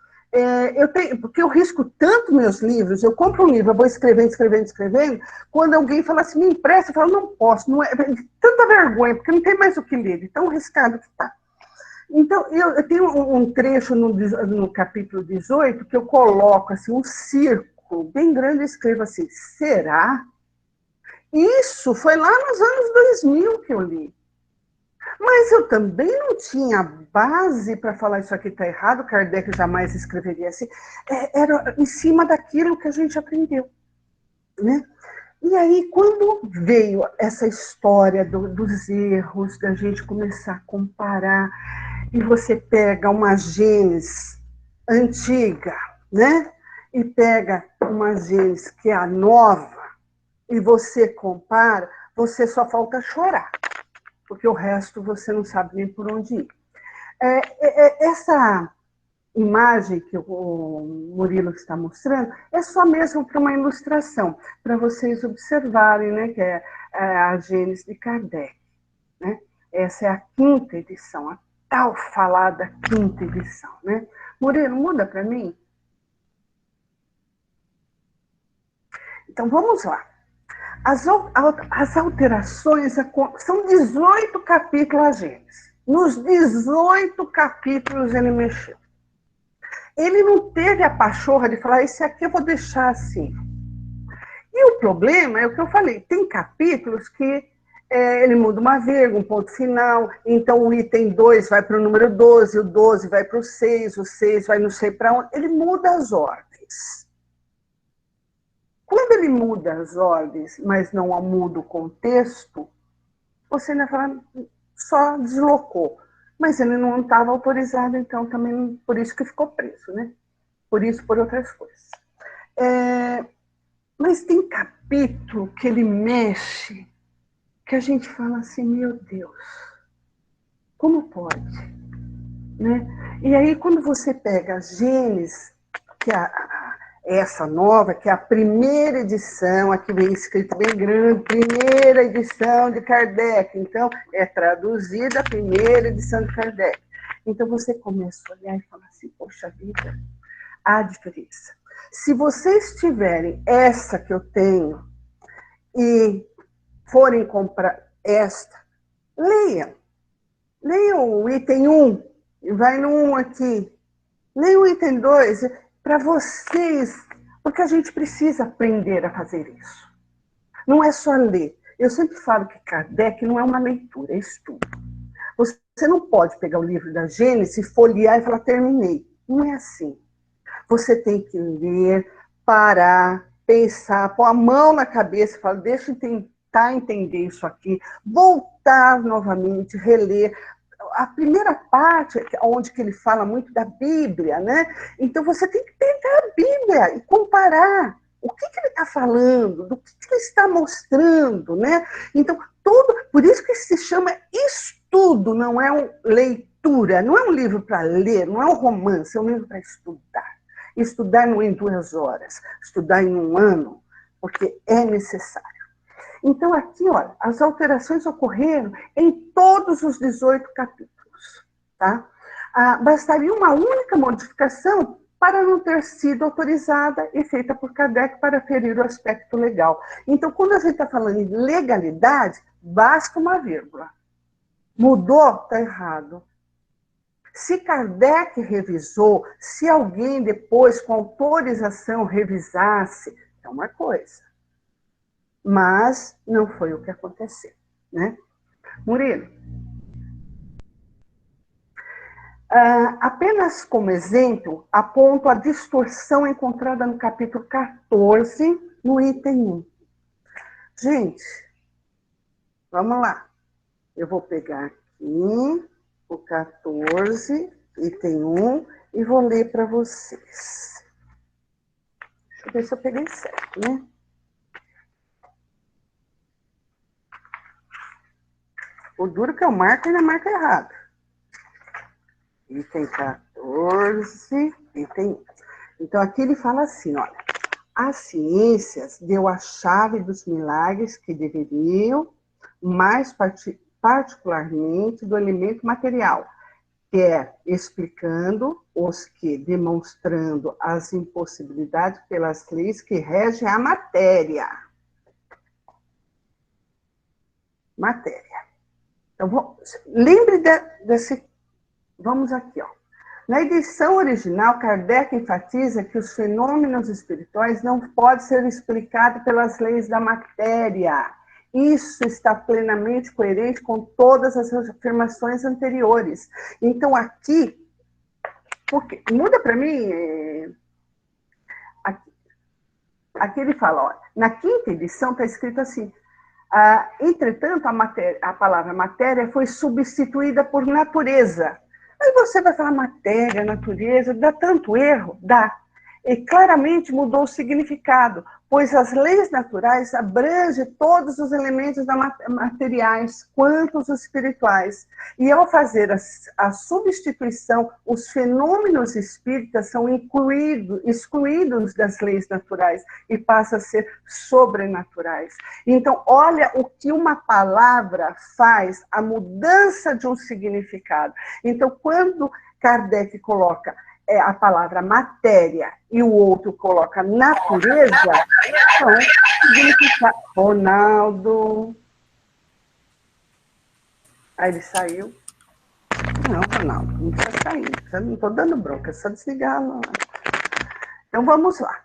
Porque eu risco tanto meus livros, eu compro um livro, eu vou escrevendo, quando alguém fala assim, me empresta, eu falo, não posso, não é tanta vergonha, porque não tem mais o que ler, de tão arriscado que está. Então, eu tenho um trecho no capítulo 18 que eu coloco assim, um círculo bem grande e escrevo assim, será? Isso foi lá nos anos 2000 que eu li. Mas eu também não tinha base para falar isso aqui está errado, Kardec jamais escreveria assim. Era em cima daquilo que a gente aprendeu. Né? E aí, quando veio essa história dos erros, da gente começar a comparar, e você pega uma Gênesis antiga, né? E pega uma Gênesis que é a nova, e você compara, você só falta chorar, porque o resto você não sabe nem por onde ir. Essa imagem que o Murilo está mostrando é só mesmo para uma ilustração, para vocês observarem, né, que é a Gênesis de Kardec. Né? Essa é a 5ª edição, a tal falada 5ª edição. Né? Murilo, muda para mim? Então, vamos lá. As alterações são 18 capítulos a Gênesis. Nos 18 capítulos ele mexeu. Ele não teve a pachorra de falar, esse aqui eu vou deixar assim. E o problema é o que eu falei, tem capítulos que ele muda uma vírgula, um ponto final, então o item 2 vai para o número 12, o 12 vai para o 6 vai não sei para onde, ele muda as ordens. Quando ele muda as ordens, mas não muda o contexto, você ainda fala, só deslocou. Mas ele não estava autorizado, então também por isso que ficou preso, né? Por isso, por outras coisas. Mas tem capítulo que ele mexe, que a gente fala assim, meu Deus, como pode? Né? E aí, quando você pega a Gênesis, que é essa nova, que é a primeira edição, aqui vem escrito bem grande, primeira edição de Kardec, então é traduzida a primeira edição de Kardec. Então você começa a olhar e falar assim, poxa vida, há diferença. Se vocês tiverem essa que eu tenho e forem comprar esta, leiam. Leiam o item 1, e vai no 1 aqui. Leiam o item 2, para vocês, porque a gente precisa aprender a fazer isso. Não é só ler. Eu sempre falo que Kardec não é uma leitura, é estudo. Você não pode pegar o livro da Gênesis, folhear e falar, terminei. Não é assim. Você tem que ler, parar, pensar, pôr a mão na cabeça e falar, deixa eu tentar entender isso aqui, voltar novamente, reler. A primeira parte, onde que ele fala muito da Bíblia, né? Então você tem que pegar a Bíblia e comparar o que ele está falando, do que ele está mostrando, né? Então, por isso que se chama estudo, não é leitura, não é um livro para ler, não é um romance, é um livro para estudar. Estudar não em 2 horas, estudar em 1 ano, porque é necessário. Então, aqui, olha, as alterações ocorreram em todos os 18 capítulos. Tá? Bastaria uma única modificação para não ter sido autorizada e feita por Kardec para ferir o aspecto legal. Então, quando a gente está falando em legalidade, basta uma vírgula. Mudou? Está errado. Se Kardec revisou, se alguém depois, com autorização, revisasse, é uma coisa. Mas não foi o que aconteceu, né? Murilo, apenas como exemplo, aponto a distorção encontrada no capítulo 14, no item 1. Gente, vamos lá. Eu vou pegar aqui o 14, item 1, e vou ler para vocês. Deixa eu ver se eu peguei certo, né? O duro que eu marco, ainda marca errado. Item 14, item 1. Então, aqui ele fala assim, olha. As ciências deu a chave dos milagres que deveriam, mais particularmente do elemento material, que é explicando os que, demonstrando as impossibilidades pelas leis que regem a matéria. Matéria. Então, lembre desse... Vamos aqui, ó. Na edição original, Kardec enfatiza que os fenômenos espirituais não podem ser explicados pelas leis da matéria. Isso está plenamente coerente com todas as afirmações anteriores. Então, aqui... Porque, muda para mim... Aqui ele fala, ó, na 5ª edição está escrito assim... entretanto, a palavra matéria foi substituída por natureza. Aí você vai falar matéria, natureza, dá tanto erro? Dá. E claramente mudou o significado, pois as leis naturais abrangem todos os elementos materiais, quanto os espirituais. E ao fazer a substituição, os fenômenos espíritas são excluídos das leis naturais e passam a ser sobrenaturais. Então, olha o que uma palavra faz, a mudança de um significado. Então, quando Kardec coloca a palavra matéria e o outro coloca natureza, então, significa Ronaldo. Aí ele saiu. Não, Ronaldo, não precisa sair. Eu não estou dando bronca, é só desligar. Não. Então, vamos lá.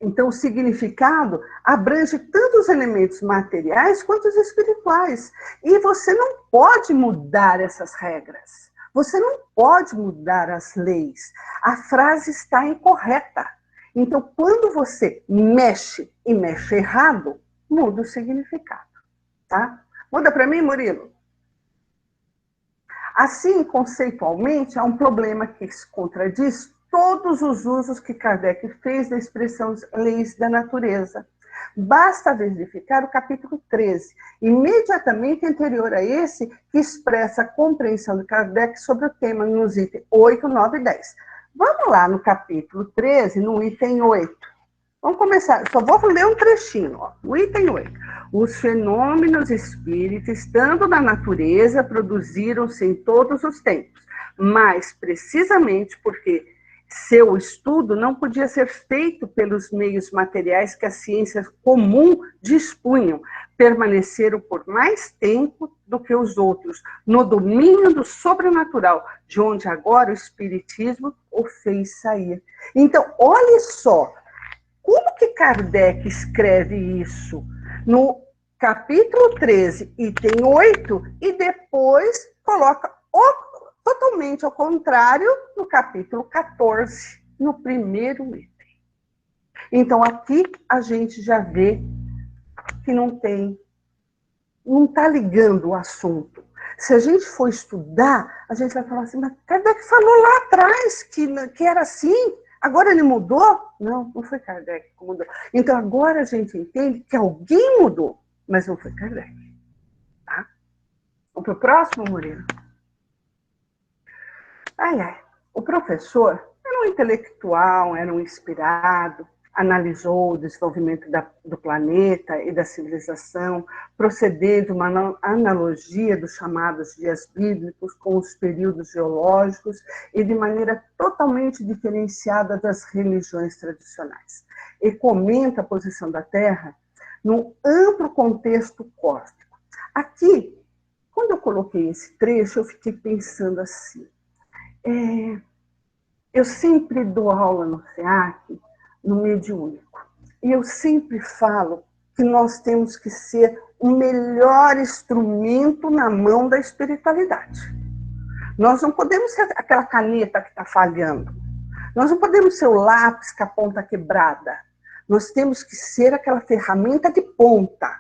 Então, o significado abrange tanto os elementos materiais quanto os espirituais. E você não pode mudar essas regras. Você não pode mudar as leis. A frase está incorreta. Então, quando você mexe e mexe errado, muda o significado. Tá? Muda para mim, Murilo? Assim, conceitualmente, há um problema que se contradiz todos os usos que Kardec fez da expressão leis da natureza. Basta verificar o capítulo 13, imediatamente anterior a esse, que expressa a compreensão de Kardec sobre o tema nos itens 8, 9 e 10. Vamos lá no capítulo 13, no item 8. Vamos começar, só vou ler um trechinho, ó. O item 8. Os fenômenos espíritas, estando na natureza, produziram-se em todos os tempos, mas precisamente porque seu estudo não podia ser feito pelos meios materiais que a ciência comum dispunham, permaneceram por mais tempo do que os outros, no domínio do sobrenatural, de onde agora o Espiritismo o fez sair. Então, olha só, como que Kardec escreve isso? No capítulo 13, item 8, e depois coloca totalmente ao contrário no capítulo 14, no primeiro item. Então, aqui a gente já vê que não está ligando o assunto. Se a gente for estudar, a gente vai falar assim, mas Kardec falou lá atrás que era assim, agora ele mudou? Não, não foi Kardec que mudou. Então, agora a gente entende que alguém mudou, mas não foi Kardec. Tá? Vamos para o próximo, Murilo? O professor era um intelectual, era um inspirado, analisou o desenvolvimento do planeta e da civilização, procedendo uma analogia dos chamados dias bíblicos com os períodos geológicos e de maneira totalmente diferenciada das religiões tradicionais. E comenta a posição da Terra num amplo contexto cósmico. Aqui, quando eu coloquei esse trecho, eu fiquei pensando assim, eu sempre dou aula no SEAC, no mediúnico, e eu sempre falo que nós temos que ser o melhor instrumento na mão da espiritualidade. Nós não podemos ser aquela caneta que está falhando, nós não podemos ser o lápis com a ponta quebrada, nós temos que ser aquela ferramenta de ponta,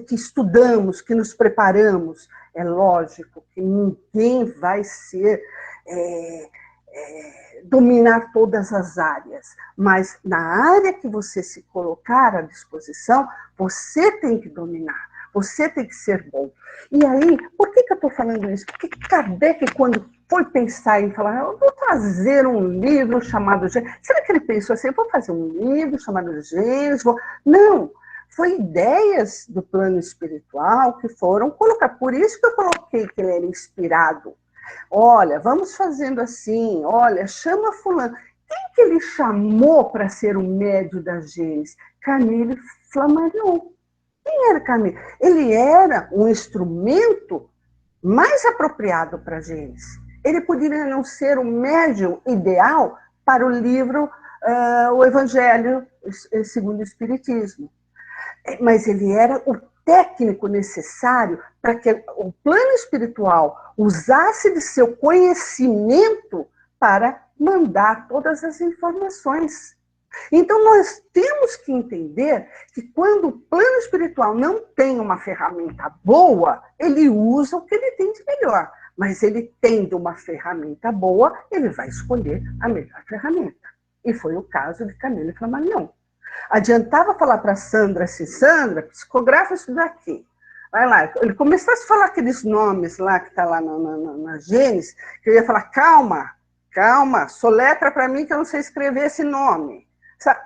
que estudamos, que nos preparamos. É lógico que ninguém vai dominar todas as áreas, mas na área que você se colocar à disposição, você tem que dominar, você tem que ser bom. E aí, por que eu estou falando isso? Porque Kardec, quando foi pensar em falar, eu vou fazer um livro chamado Gênesis, será que ele pensou assim, eu vou fazer um livro chamado Gênesis? Não, foi ideias do plano espiritual que foram colocar, por isso que eu coloquei que ele era inspirado. Olha, vamos fazendo assim, olha, chama fulano. Quem que ele chamou para ser o médium da Gênesis? Camille Flammarion. Quem era Camille? Ele era um instrumento mais apropriado para a Gênesis. Ele poderia não ser o médium ideal para o livro O Evangelho segundo o Espiritismo, mas ele era o técnico necessário para que o plano espiritual usasse de seu conhecimento para mandar todas as informações. Então, nós temos que entender que quando o plano espiritual não tem uma ferramenta boa, ele usa o que ele tem de melhor. Mas ele tendo uma ferramenta boa, ele vai escolher a melhor ferramenta. E foi o caso de Camille Flammarion. Adiantava falar para Sandra assim, Sandra, psicografa isso daqui. Vai lá. Ele começasse a falar aqueles nomes lá que está lá na Gênesis, que eu ia falar, calma, soletra para mim que eu não sei escrever esse nome. Sabe?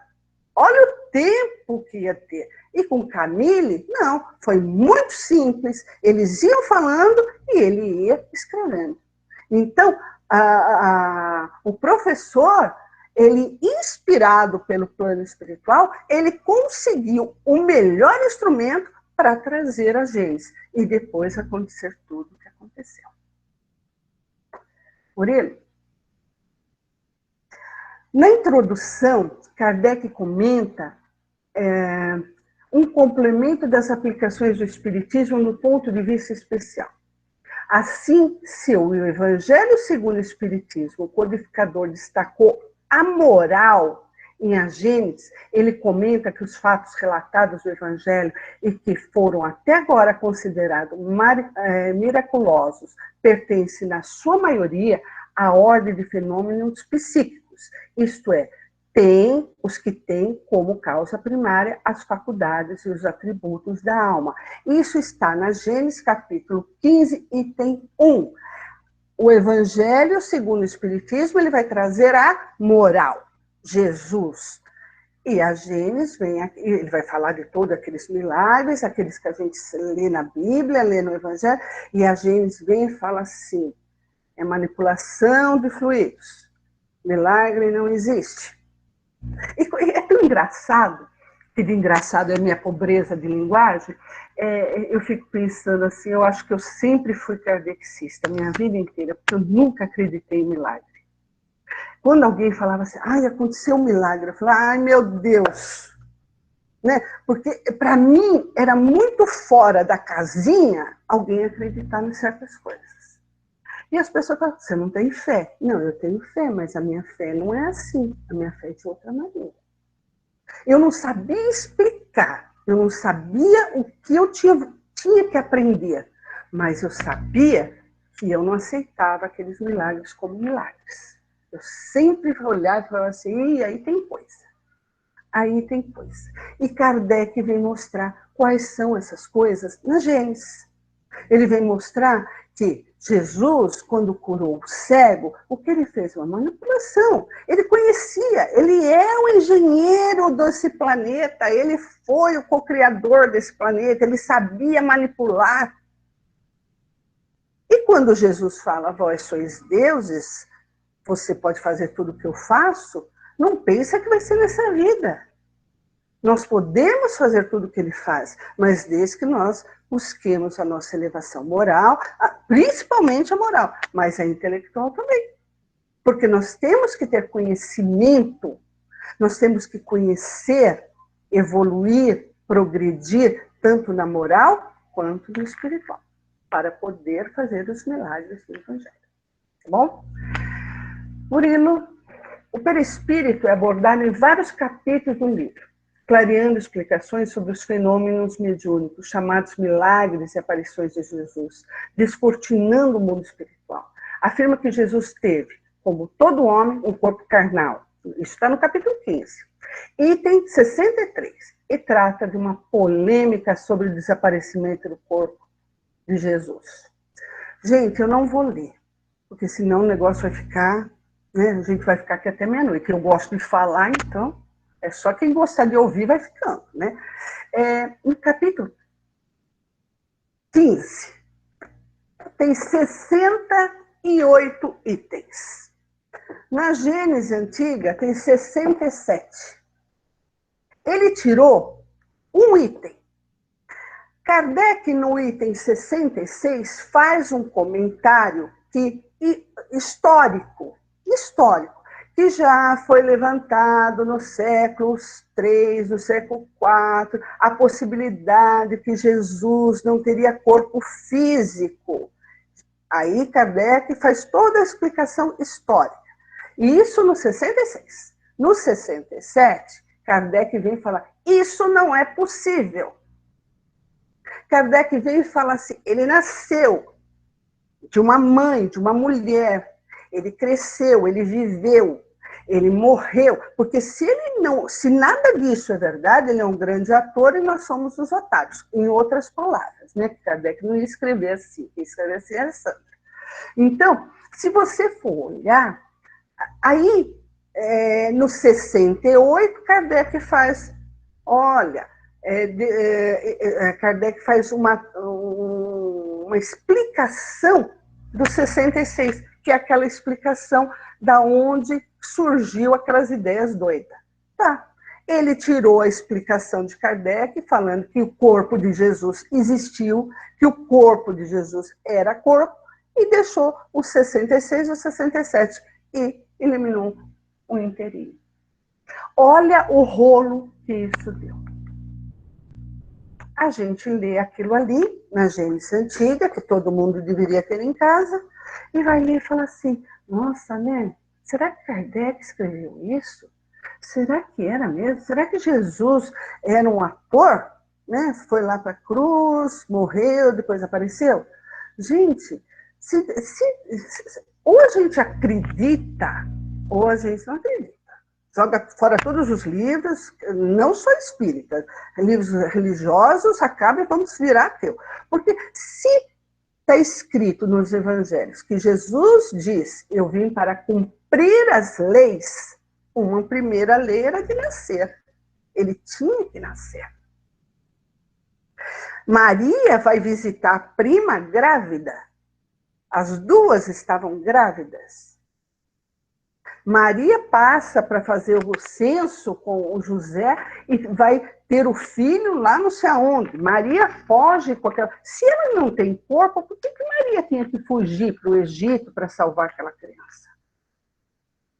Olha o tempo que ia ter. E com Camille, não, foi muito simples. Eles iam falando e ele ia escrevendo. Então, o professor, ele, inspirado pelo plano espiritual, ele conseguiu o melhor instrumento para trazer a Gênesis. E depois acontecer tudo o que aconteceu. Murilo? Na introdução, Kardec comenta um complemento das aplicações do Espiritismo no ponto de vista especial. Assim, se o Evangelho segundo o Espiritismo, o codificador destacou a moral em A Gênesis, ele comenta que os fatos relatados do Evangelho e que foram até agora considerados miraculosos pertencem, na sua maioria, à ordem de fenômenos psíquicos, isto é, tem os que têm como causa primária as faculdades e os atributos da alma. Isso está na Gênesis, capítulo 15, item 1. O Evangelho, segundo o Espiritismo, ele vai trazer a moral. Jesus. E a Gênesis vem aqui, ele vai falar de todos aqueles milagres, aqueles que a gente lê na Bíblia, lê no Evangelho, e a Gênesis vem e fala assim, é manipulação de fluidos. Milagre não existe. E é tão engraçado, que de engraçado é a minha pobreza de linguagem, eu fico pensando assim, eu acho que eu sempre fui kardecista, a minha vida inteira, porque eu nunca acreditei em milagre. Quando alguém falava assim, ai, aconteceu um milagre, eu falava, ai, meu Deus. Né? Porque, para mim, era muito fora da casinha alguém acreditar em certas coisas. E as pessoas falam, você não tem fé. Não, eu tenho fé, mas a minha fé não é assim. A minha fé é de outra maneira. Eu não sabia explicar, eu não sabia o que eu tinha que aprender, mas eu sabia que eu não aceitava aqueles milagres como milagres. Eu sempre olhava e falava assim, aí tem coisa. Aí tem coisa. E Kardec vem mostrar quais são essas coisas na Gênesis. Ele vem mostrar que Jesus, quando curou o cego, o que ele fez? Uma manipulação. Ele conhecia, ele é o engenheiro desse planeta, ele foi o co-criador desse planeta, ele sabia manipular. E quando Jesus fala, vós sois deuses, você pode fazer tudo o que eu faço, não pensa que vai ser nessa vida. Nós podemos fazer tudo o que ele faz, mas desde que nós busquemos a nossa elevação moral, principalmente a moral, mas a intelectual também. Porque nós temos que ter conhecimento, nós temos que conhecer, evoluir, progredir, tanto na moral quanto no espiritual, para poder fazer os milagres do Evangelho. Tá bom? Murilo, o perispírito é abordado em vários capítulos do livro, clareando explicações sobre os fenômenos mediúnicos, chamados milagres e aparições de Jesus, descortinando o mundo espiritual. Afirma que Jesus teve, como todo homem, um corpo carnal. Isso está no capítulo 15. Item 63. E trata de uma polêmica sobre o desaparecimento do corpo de Jesus. Gente, eu não vou ler, porque senão o negócio vai ficar... Né? A gente vai ficar aqui até meia-noite. Eu gosto de falar, então, é só quem gostar de ouvir vai ficando. Né? No capítulo 15, tem 68 itens. Na Gênese antiga, tem 67. Ele tirou um item. Kardec, no item 66, faz um comentário histórico, que já foi levantado no século III, no século IV, a possibilidade que Jesus não teria corpo físico. Aí Kardec faz toda a explicação histórica. E isso no 66. No 67, Kardec vem falar, isso não é possível. Kardec vem e fala assim, ele nasceu de uma mãe, de uma mulher, ele cresceu, ele viveu, ele morreu, porque se nada disso é verdade, ele é um grande ator e nós somos os otários, em outras palavras, né? Kardec não ia escrever assim, quem escreveu assim era Sandra. Então, se você for olhar, aí no 68, Kardec faz, Kardec faz uma explicação do 66, que é aquela explicação da onde surgiu aquelas ideias doidas. Tá. Ele tirou a explicação de Kardec, falando que o corpo de Jesus existiu, que o corpo de Jesus era corpo, e deixou os 66 e os 67, e eliminou um inteirinho. Olha o rolo que isso deu. A gente lê aquilo ali, na Gênesis Antiga, que todo mundo deveria ter em casa, e vai ler e fala assim, nossa, né? Será que Kardec escreveu isso? Será que era mesmo? Será que Jesus era um ator? Né? Foi lá para a cruz, morreu, depois apareceu? Gente, ou a gente acredita, ou a gente não acredita. Joga fora todos os livros, não só espíritas, livros religiosos, acaba e vamos virar ateu. Porque se está escrito nos evangelhos que Jesus diz, eu vim para cumprir as leis, uma primeira lei era de nascer. Ele tinha que nascer. Maria vai visitar a prima grávida. As duas estavam grávidas. Maria passa para fazer o censo com o José e vai ter o filho lá não sei aonde. Maria foge com aquela... Se ela não tem corpo, por que Maria tinha que fugir para o Egito para salvar aquela criança?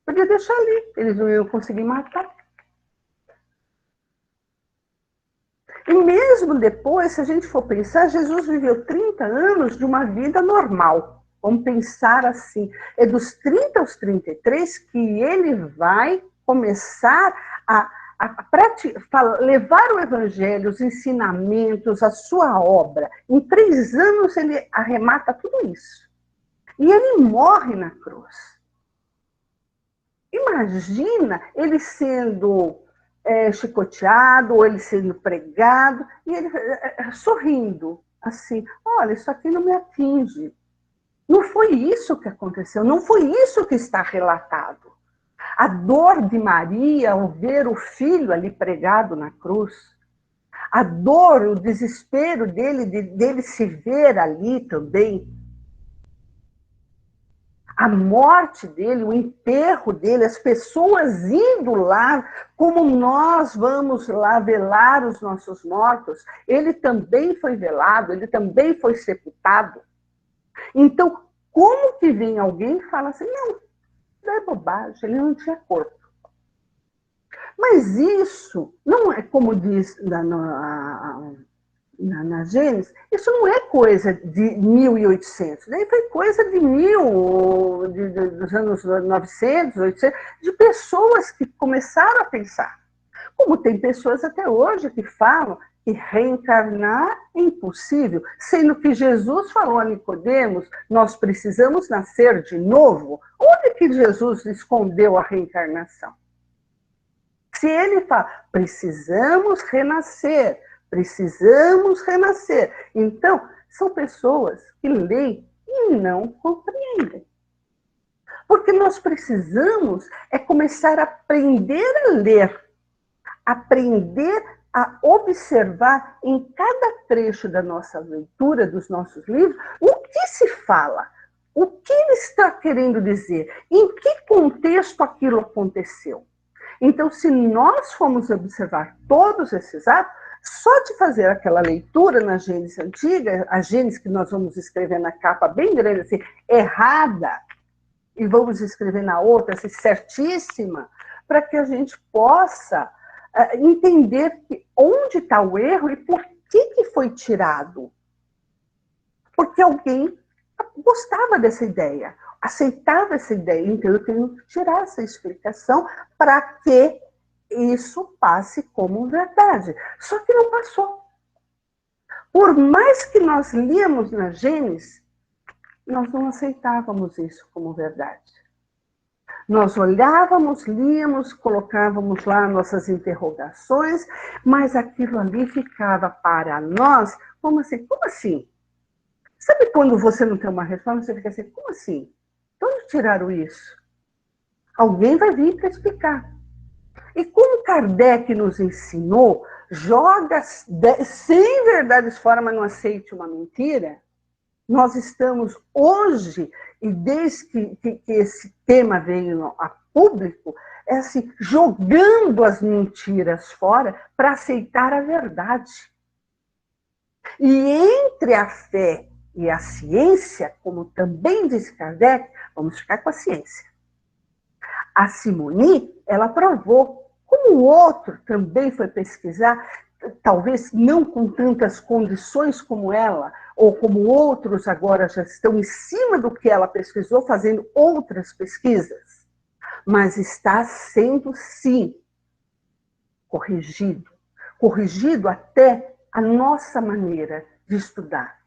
Podia deixar ali, eles não iam conseguir matar. E mesmo depois, se a gente for pensar, Jesus viveu 30 anos de uma vida normal. Vamos pensar assim, é dos 30 aos 33 que ele vai começar a levar o evangelho, os ensinamentos, a sua obra. Em 3 anos ele arremata tudo isso. E ele morre na cruz. Imagina ele sendo chicoteado, ou ele sendo pregado, e ele sorrindo, assim, olha, isso aqui não me atinge. Não foi isso que aconteceu, não foi isso que está relatado. A dor de Maria ao ver o filho ali pregado na cruz, a dor, o desespero dele se ver ali também, a morte dele, o enterro dele, as pessoas indo lá, como nós vamos lá velar os nossos mortos, ele também foi velado, ele também foi sepultado. Então, como que vem alguém e fala assim, não é bobagem, ele não tinha corpo. Mas isso não é, como diz na Gênesis, isso não é coisa de 1800, daí foi coisa dos anos 900, 800, de pessoas que começaram a pensar. Como tem pessoas até hoje que falam que reencarnar é impossível, sendo que Jesus falou a Nicodemos, nós precisamos nascer de novo. Onde que Jesus escondeu a reencarnação? Se ele fala, precisamos renascer, então, são pessoas que leem e não compreendem. Porque nós precisamos começar a aprender a ler, aprender a observar em cada trecho da nossa leitura, dos nossos livros, o que se fala, o que ele está querendo dizer, em que contexto aquilo aconteceu. Então, se nós formos observar todos esses atos, só de fazer aquela leitura na Gênesis antiga, a Gênesis que nós vamos escrever na capa bem grande, assim, errada, e vamos escrever na outra, assim, certíssima, para que a gente possa entender onde está o erro e por que foi tirado. Porque alguém gostava dessa ideia, aceitava essa ideia, então eu tenho que tirar essa explicação para que isso passe como verdade. Só que não passou. Por mais que nós líamos na Gênesis, nós não aceitávamos isso como verdade. Nós olhávamos, líamos, colocávamos lá nossas interrogações, mas aquilo ali ficava para nós, como assim? Como assim? Sabe quando você não tem uma resposta, você fica assim, como assim? De onde tiraram isso? Alguém vai vir para explicar. E como Kardec nos ensinou, joga 100 verdades fora, mas não aceite uma mentira, nós estamos hoje, e desde que esse tema veio a público, assim, jogando as mentiras fora para aceitar a verdade. E entre a fé e a ciência, como também diz Kardec, vamos ficar com a ciência. A Simone, ela provou. Como o outro também foi pesquisar, talvez não com tantas condições como ela, ou como outros agora já estão em cima do que ela pesquisou, fazendo outras pesquisas, mas está sendo, sim, corrigido. Corrigido até a nossa maneira de estudar.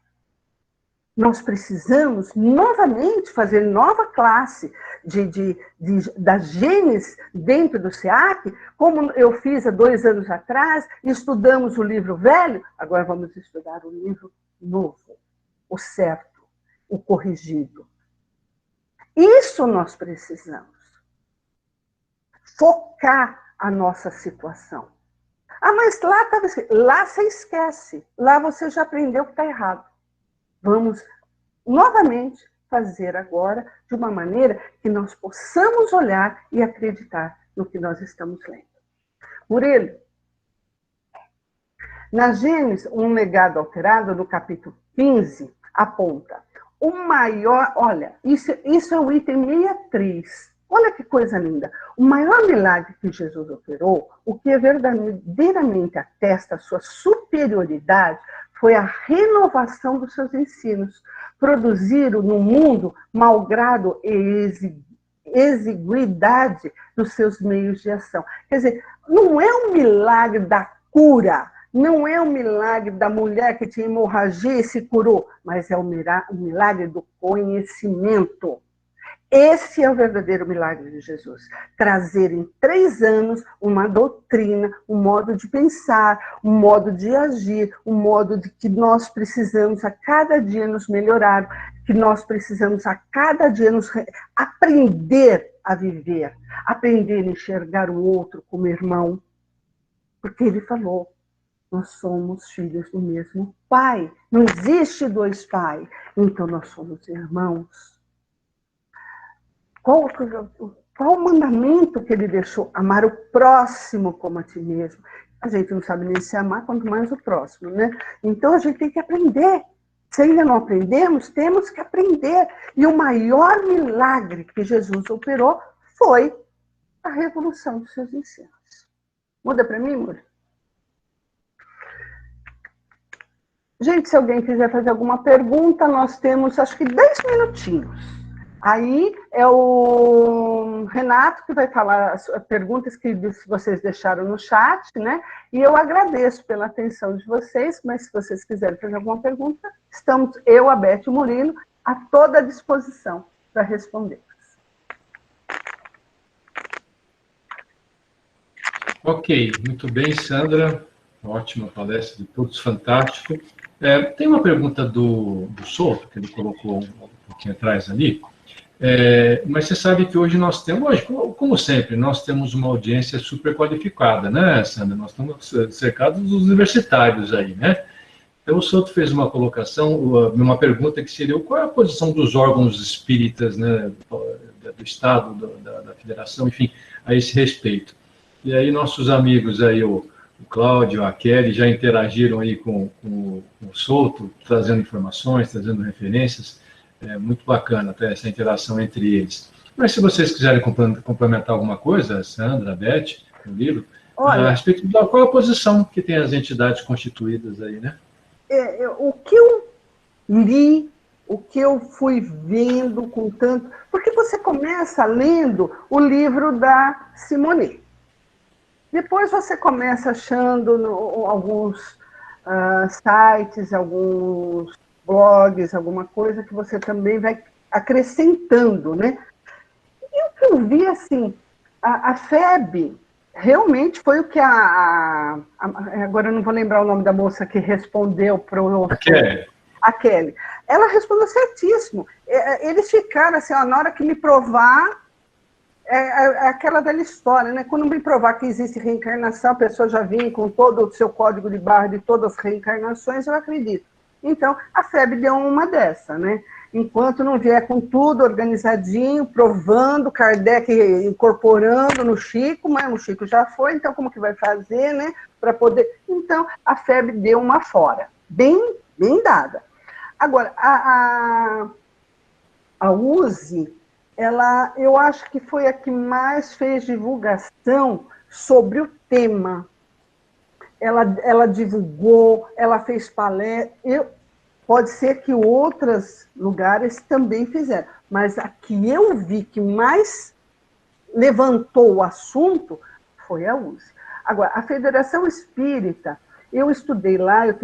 Nós precisamos novamente fazer nova classe da Gênesis dentro do SEAC, como eu fiz há 2 anos atrás, estudamos o livro velho, agora vamos estudar o livro novo, o certo, o corrigido. Isso nós precisamos. Focar a nossa situação. Ah, mas lá você esquece, lá você já aprendeu que está errado. Vamos novamente fazer agora de uma maneira que nós possamos olhar e acreditar no que nós estamos lendo. Murilo, na Gênesis, um legado alterado, no capítulo 15, aponta o maior... Olha, isso é o item 63. Olha que coisa linda. O maior milagre que Jesus operou, o que verdadeiramente atesta a sua superioridade, foi a renovação dos seus ensinos. Produziram no mundo malgrado e exiguidade dos seus meios de ação. Quer dizer, não é um milagre da cura, não é um milagre da mulher que tinha hemorragia e se curou, mas é um milagre do conhecimento. Esse é o verdadeiro milagre de Jesus. Trazer em 3 anos uma doutrina, um modo de pensar, um modo de agir, um modo de que nós precisamos a cada dia nos melhorar, que nós precisamos a cada dia nos aprender a viver, aprender a enxergar o outro como irmão. Porque ele falou, nós somos filhos do mesmo Pai. Não existe 2 pais, então nós somos irmãos. Qual o mandamento que ele deixou? Amar o próximo como a ti mesmo. A gente não sabe nem se amar, quanto mais o próximo, né? Então a gente tem que aprender. Se ainda não aprendemos, temos que aprender. E o maior milagre que Jesus operou foi a revolução dos seus ensinos. Muda para mim, Mura? Gente, se alguém quiser fazer alguma pergunta, nós temos acho que 10 minutinhos. Aí é o Renato que vai falar as perguntas que vocês deixaram no chat, né? E eu agradeço pela atenção de vocês, mas se vocês quiserem fazer alguma pergunta, estamos, eu, a Beth e o Murilo, a toda disposição para responder. Ok, muito bem, Sandra. Ótima palestra de todos, fantástico. Tem uma pergunta do Souto, que ele colocou um pouquinho atrás ali. Mas você sabe que hoje nós temos, como sempre, nós temos uma audiência super qualificada, né, Sandra? Nós estamos cercados dos universitários aí, né? Então, o Souto fez uma colocação, uma pergunta que seria qual é a posição dos órgãos espíritas, né, do Estado, da Federação, enfim, a esse respeito. E aí nossos amigos aí, o Cláudio, a Kelly, já interagiram aí com o Souto, trazendo informações, trazendo referências. É muito bacana até essa interação entre eles. Mas se vocês quiserem complementar alguma coisa, Sandra, Beth, Murilo, a respeito de qual a posição que tem as entidades constituídas aí, né? O que eu li, o que eu fui vendo com tanto... Porque você começa lendo o livro da Simone. Depois você começa achando alguns sites, alguns blogs, alguma coisa que você também vai acrescentando, né? E o que eu vi, assim, a FEB realmente foi o que agora eu não vou lembrar o nome da moça que respondeu para o... A Kelly. Ela respondeu certíssimo. Eles ficaram assim, ó, na hora que me provar, aquela velha história, né? Quando me provar que existe reencarnação, a pessoa já vinha com todo o seu código de barra de todas as reencarnações, eu acredito. Então, a FEB deu uma dessa, né? Enquanto não vier com tudo organizadinho, provando, Kardec incorporando no Chico, mas o Chico já foi, então como que vai fazer, né? Para poder... Então, a FEB deu uma fora, bem dada. Agora, a USE, eu acho que foi a que mais fez divulgação sobre o tema. Ela divulgou, ela fez palestra. Pode ser que outros lugares também fizeram, mas a que eu vi que mais levantou o assunto foi a USE. Agora, a Federação Espírita, eu estudei lá, eu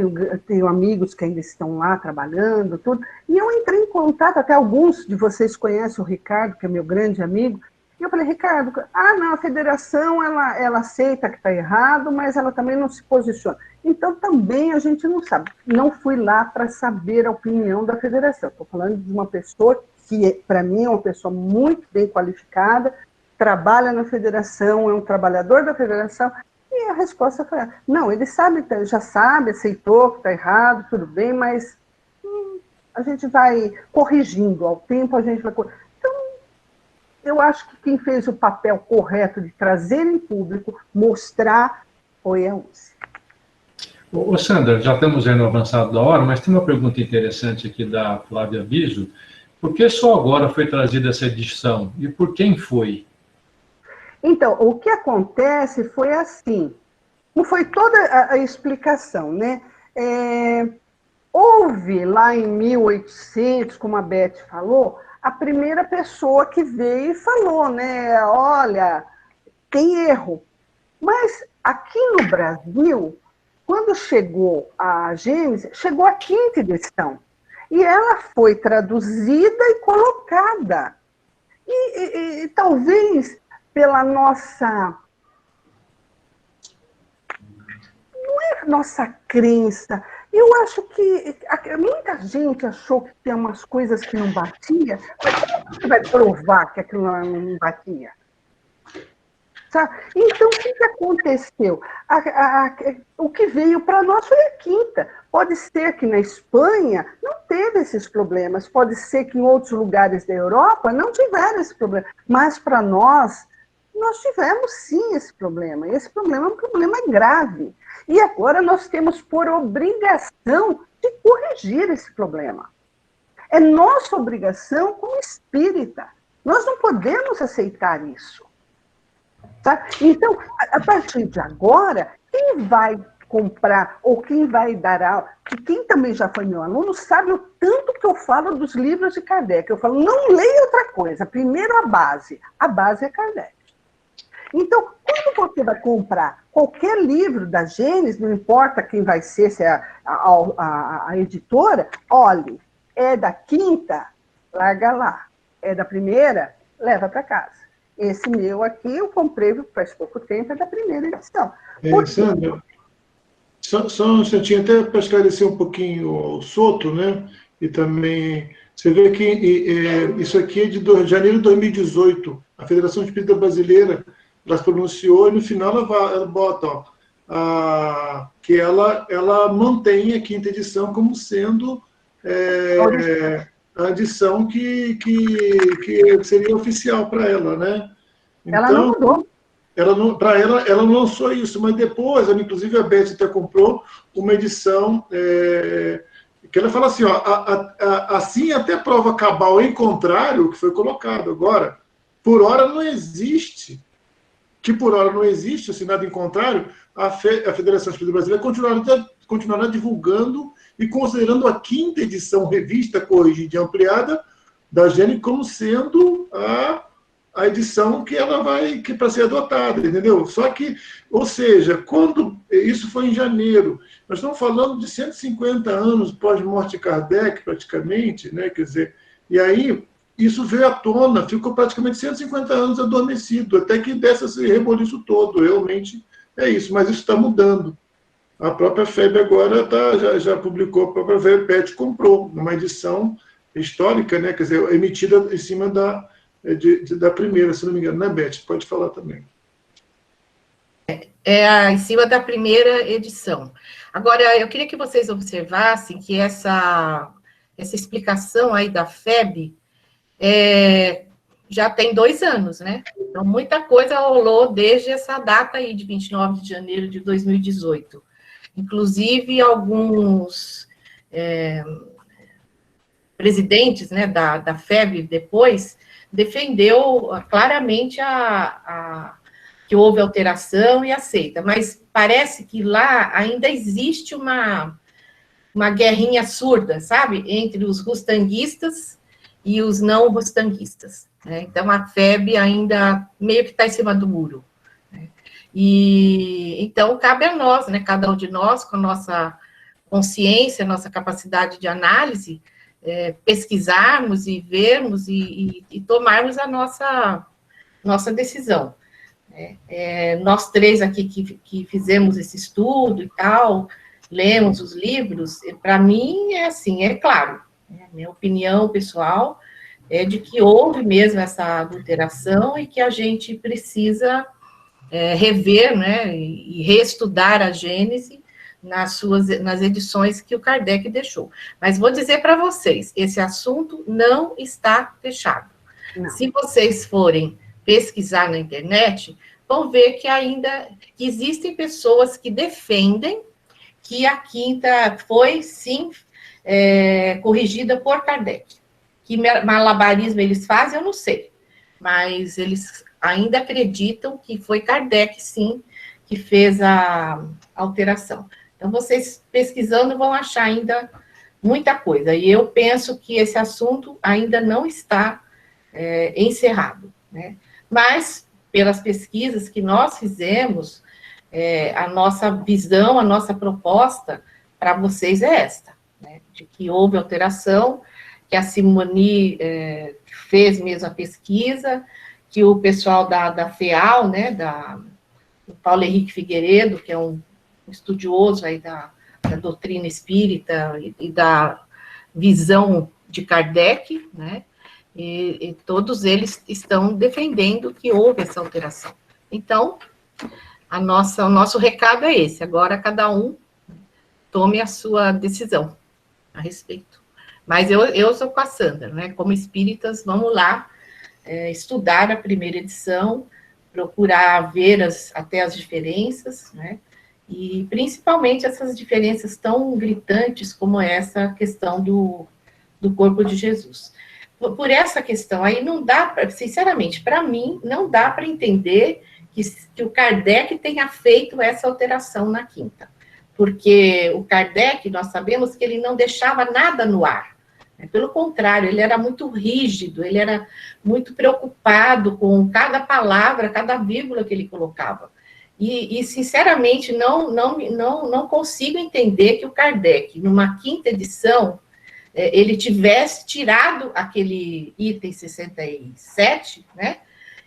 tenho amigos que ainda estão lá trabalhando, tudo, e eu entrei em contato, até alguns de vocês conhecem o Ricardo, que é meu grande amigo, e eu falei, Ricardo, não, a federação, ela aceita que está errado, mas ela também não se posiciona. Então, também a gente não sabe. Não fui lá para saber a opinião da federação. Estou falando de uma pessoa que, para mim, é uma pessoa muito bem qualificada, trabalha na federação, é um trabalhador da federação, e a resposta foi, não, ele sabe, já sabe, aceitou que está errado, tudo bem, mas a gente vai corrigindo, ao tempo a gente vai corrigindo. Eu acho que quem fez o papel correto de trazer em público, mostrar, foi a USE. Ô, Sandra, já estamos aí no avançado da hora, mas tem uma pergunta interessante aqui da Flávia Biso. Por que só agora foi trazida essa edição? E por quem foi? Então, o que acontece foi assim, não foi toda a explicação, né? Houve lá em 1800, como a Beth falou, a primeira pessoa que veio e falou, né? Olha, tem erro. Mas aqui no Brasil, quando chegou a Gênesis, chegou a 5ª edição. E ela foi traduzida e colocada. E talvez pela nossa... Não é nossa crença. Eu acho que muita gente achou que tem umas coisas que não batia, mas como você vai provar que aquilo não batia? Sabe? Então, o que aconteceu? O que veio para nós foi a 5ª. Pode ser que na Espanha não teve esses problemas, pode ser que em outros lugares da Europa não tiveram esse problema, mas para nós tivemos sim esse problema, e esse problema é um problema grave. E agora nós temos por obrigação de corrigir esse problema. É nossa obrigação como espírita. Nós não podemos aceitar isso. Tá? Então, a partir de agora, quem vai comprar ou quem vai dar aula, que quem também já foi meu aluno, sabe o tanto que eu falo dos livros de Kardec. Eu falo, não leia outra coisa. Primeiro a base é Kardec. Então, quando você vai comprar qualquer livro da Gênesis, não importa quem vai ser, se é a editora, olhe, é da 5ª, larga lá. É da 1ª, leva para casa. Esse meu aqui, eu comprei faz pouco tempo, é da 1ª edição. Sandra, só um instantinho, até para esclarecer um pouquinho o Souto, né? E também, você vê que isso aqui é de janeiro de 2018, a Federação Espírita Brasileira, ela se pronunciou e no final ela bota que ela mantém a 5ª edição como sendo a edição que seria oficial para ela, né? Então, ela não mudou. Para ela não lançou isso, mas depois, inclusive a Beth até comprou uma edição que ela fala assim, assim até prova cabal em contrário, que foi colocado agora, por hora não existe. Que por hora não existe, assinado em contrário, a Federação Espírita Brasileira continuará divulgando e considerando a 5ª edição revista, corrigida e ampliada da Gênesis como sendo a edição que ela vai para ser adotada, entendeu? Só que, ou seja, quando isso foi em janeiro, nós estamos falando de 150 anos pós-morte de Kardec, praticamente, né? Quer dizer, e aí isso veio à tona, ficou praticamente 150 anos adormecido, até que desse esse reboliço todo, realmente é isso, mas isso está mudando. A própria FEB agora já publicou, a própria VEPET comprou uma edição histórica, né, quer dizer, emitida em cima da 1ª, se não me engano, né, Beth? Pode falar também. Em cima da 1ª edição. Agora, eu queria que vocês observassem que essa explicação aí da FEB já tem 2 anos, né? Então, muita coisa rolou desde essa data aí, de 29 de janeiro de 2018. Inclusive, alguns presidentes, né, da FEB depois defendeu claramente que houve alteração e aceita, mas parece que lá ainda existe uma guerrinha surda, sabe, entre os rustanguistas e os não rustanguistas, né? Então, a FEB ainda meio que está em cima do muro, né? E, então, cabe a nós, né, cada um de nós, com a nossa consciência, nossa capacidade de análise, pesquisarmos e vermos e tomarmos a nossa decisão. Nós três aqui que fizemos esse estudo e tal, lemos os livros, para mim é assim, é claro, né? Minha opinião pessoal é de que houve mesmo essa adulteração e que a gente precisa rever, né, e reestudar a Gênese nas edições que o Kardec deixou. Mas vou dizer para vocês, esse assunto não está fechado. Não. Se vocês forem pesquisar na internet, vão ver que ainda existem pessoas que defendem que a quinta foi, sim, corrigida por Kardec. Que malabarismo eles fazem, eu não sei. Mas eles ainda acreditam que foi Kardec, sim, que fez a alteração. Então, vocês pesquisando vão achar ainda muita coisa. E eu penso que esse assunto ainda não está encerrado, né? Mas, pelas pesquisas que nós fizemos, a nossa visão, a nossa proposta para vocês é esta, né? De que houve alteração, que a Simone fez mesmo a pesquisa, que o pessoal da FEAL, né, do Paulo Henrique Figueiredo, que é um estudioso aí da doutrina espírita e da visão de Kardec, né, e todos eles estão defendendo que houve essa alteração. Então, o nosso recado é esse, agora cada um tome a sua decisão a respeito. Mas eu sou com a Sandra, né, como espíritas, vamos lá estudar a primeira edição, procurar ver até as diferenças, né, e principalmente essas diferenças tão gritantes como essa questão do corpo de Jesus. Por essa questão aí, não dá, sinceramente, para mim, não dá para entender que o Kardec tenha feito essa alteração na quinta. Porque o Kardec, nós sabemos que ele não deixava nada no ar. Pelo contrário, ele era muito rígido, ele era muito preocupado com cada palavra, cada vírgula que ele colocava. E sinceramente, não consigo entender que o Kardec, numa quinta edição, ele tivesse tirado aquele item 67, né,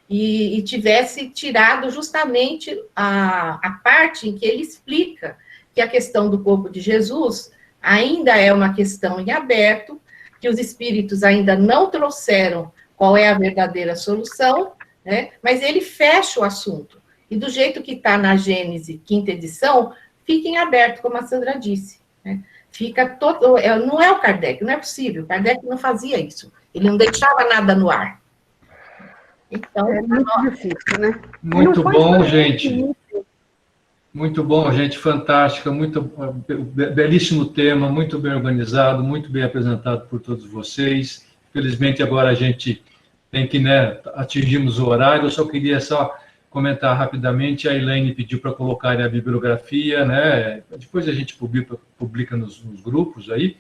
e tivesse tirado justamente a parte em que ele explica que a questão do corpo de Jesus ainda é uma questão em aberto, que os espíritos ainda não trouxeram qual é a verdadeira solução, né, mas ele fecha o assunto. E do jeito que está na Gênese, quinta edição, fica em aberto, como a Sandra disse, né? Fica todo, não é o Kardec, não é possível, o Kardec não fazia isso, ele não deixava nada no ar. Então, é muito difícil, né? Muito bom, gente. Muito bom, gente, fantástica, belíssimo tema, muito bem organizado, muito bem apresentado por todos vocês. Felizmente, agora a gente tem que, né, atingimos o horário. Eu só queria comentar rapidamente, a Elaine pediu para colocar a bibliografia, né? Depois a gente publica nos grupos aí.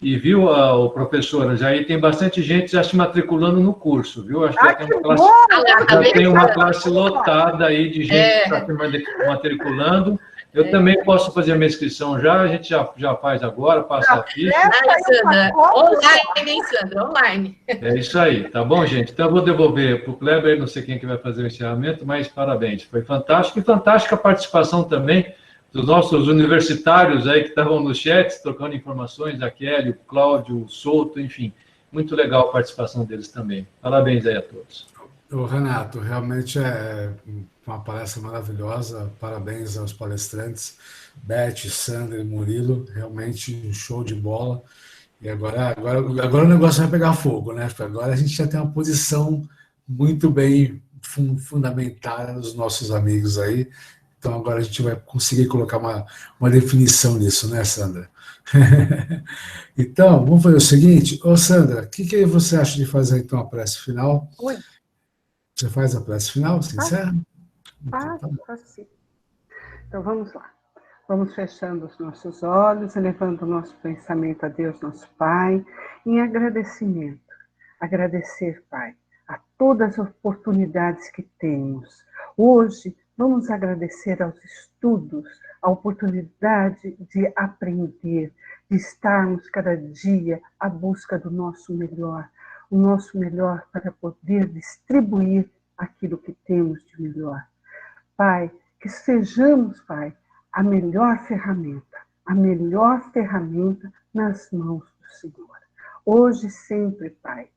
E viu, o professora, já aí tem bastante gente já se matriculando no curso, viu? Acho que já tem uma classe lotada aí de gente que está se matriculando. Eu também posso fazer a minha inscrição já, a gente já faz agora, passa a ficha. Online, Sandra, online. É isso aí, tá bom, gente? Então eu vou devolver para o Kleber, não sei quem que vai fazer o encerramento, mas parabéns, foi fantástico. E fantástica a participação também dos nossos universitários aí que estavam no chat, trocando informações, a Kelly, o Cláudio, o Souto, enfim, muito legal a participação deles também. Parabéns aí a todos. Ô, Renato, realmente é uma palestra maravilhosa, parabéns aos palestrantes, Beth, Sandra e Murilo, realmente um show de bola. E agora o negócio vai pegar fogo, né? Porque agora a gente já tem uma posição muito bem fundamentada dos nossos amigos aí. Então, agora a gente vai conseguir colocar uma definição nisso, né, Sandra? Então, vamos fazer o seguinte. Ô, Sandra, o que você acha de fazer, então, a prece final? Oi. Você faz a prece final? Você encerra? Então, tá bom. Sim. Então, vamos lá. Vamos fechando os nossos olhos, elevando o nosso pensamento a Deus, nosso Pai, em agradecimento. Agradecer, Pai, a todas as oportunidades que temos. Hoje, vamos agradecer aos estudos, a oportunidade de aprender, de estarmos cada dia à busca do nosso melhor, o nosso melhor para poder distribuir aquilo que temos de melhor. Pai, que sejamos, Pai, a melhor ferramenta nas mãos do Senhor. Hoje e sempre, Pai,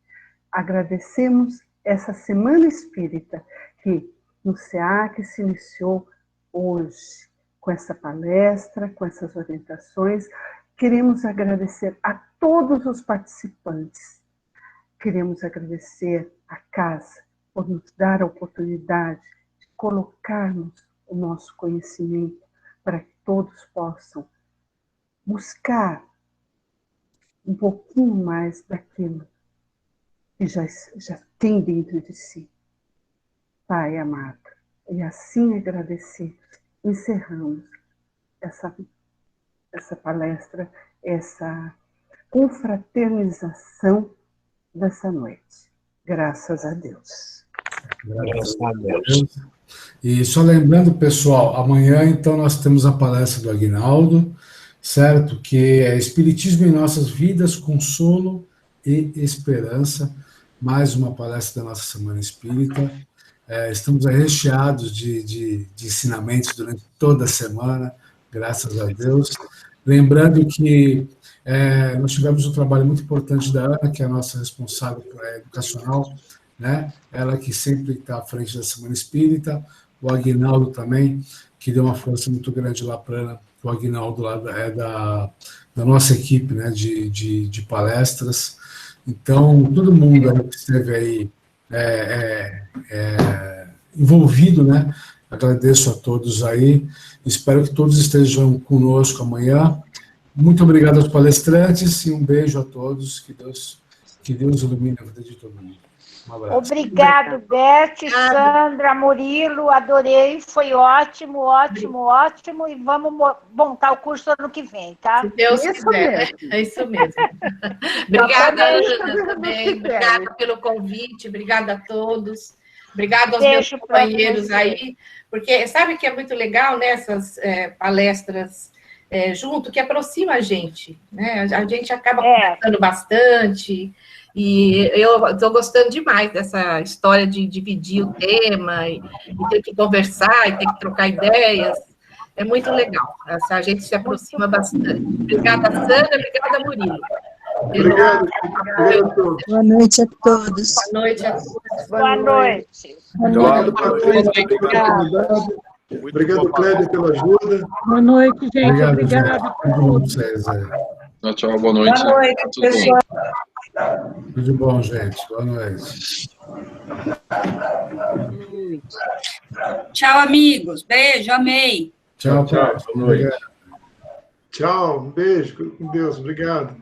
agradecemos essa Semana Espírita que no SEAC se iniciou hoje, com essa palestra, com essas orientações. Queremos agradecer a todos os participantes. Queremos agradecer a casa por nos dar a oportunidade de colocarmos o nosso conhecimento para que todos possam buscar um pouquinho mais daquilo que já tem dentro de si. Pai amado, e assim agradecidos, encerramos essa palestra, essa confraternização dessa noite. Graças a Deus. Graças a Deus. E só lembrando, pessoal, amanhã, então, nós temos a palestra do Aguinaldo, certo? Que é Espiritismo em Nossas Vidas, Consolo e Esperança. Mais uma palestra da nossa Semana Espírita. Estamos recheados de ensinamentos durante toda a semana, graças a Deus. Lembrando que nós tivemos um trabalho muito importante da Ana, que é a nossa responsável educacional, né? Ela que sempre está à frente da Semana Espírita, o Aguinaldo também, que deu uma força muito grande lá para Ana. O Aguinaldo lá é da nossa equipe, né, de palestras. Então, todo mundo que esteve aí envolvido, né? Agradeço a todos aí, espero que todos estejam conosco amanhã. Muito obrigado aos palestrantes e um beijo a todos, que Deus ilumine a vida de todo mundo. Um abraço. Obrigado, Beth, Sandra, Murilo, adorei, foi ótimo, e vamos montar o curso ano que vem, tá? Se Deus quiser, é isso mesmo. Obrigada, Ana, também, obrigada pelo convite, obrigada a todos, obrigada aos meus companheiros aí, porque sabe que é muito legal nessas palestras junto, que aproxima a gente, né? A gente acaba conversando bastante. E eu estou gostando demais dessa história de dividir o tema e ter que conversar e ter que trocar ideias. É muito legal. A gente se aproxima bastante. Obrigada, Sandra. Obrigada, Murilo. Obrigado. Boa noite a todos. Boa noite a todos. Boa noite. Obrigado pela oportunidade. Obrigado, Cléber, pela ajuda. Boa noite, gente. Obrigado. Tchau, boa noite. Boa noite, pessoal. Tudo bom, gente? Boa noite. Tchau, amigos. Beijo, amei. Tchau. Boa noite. Tchau, um beijo, com Deus, obrigado.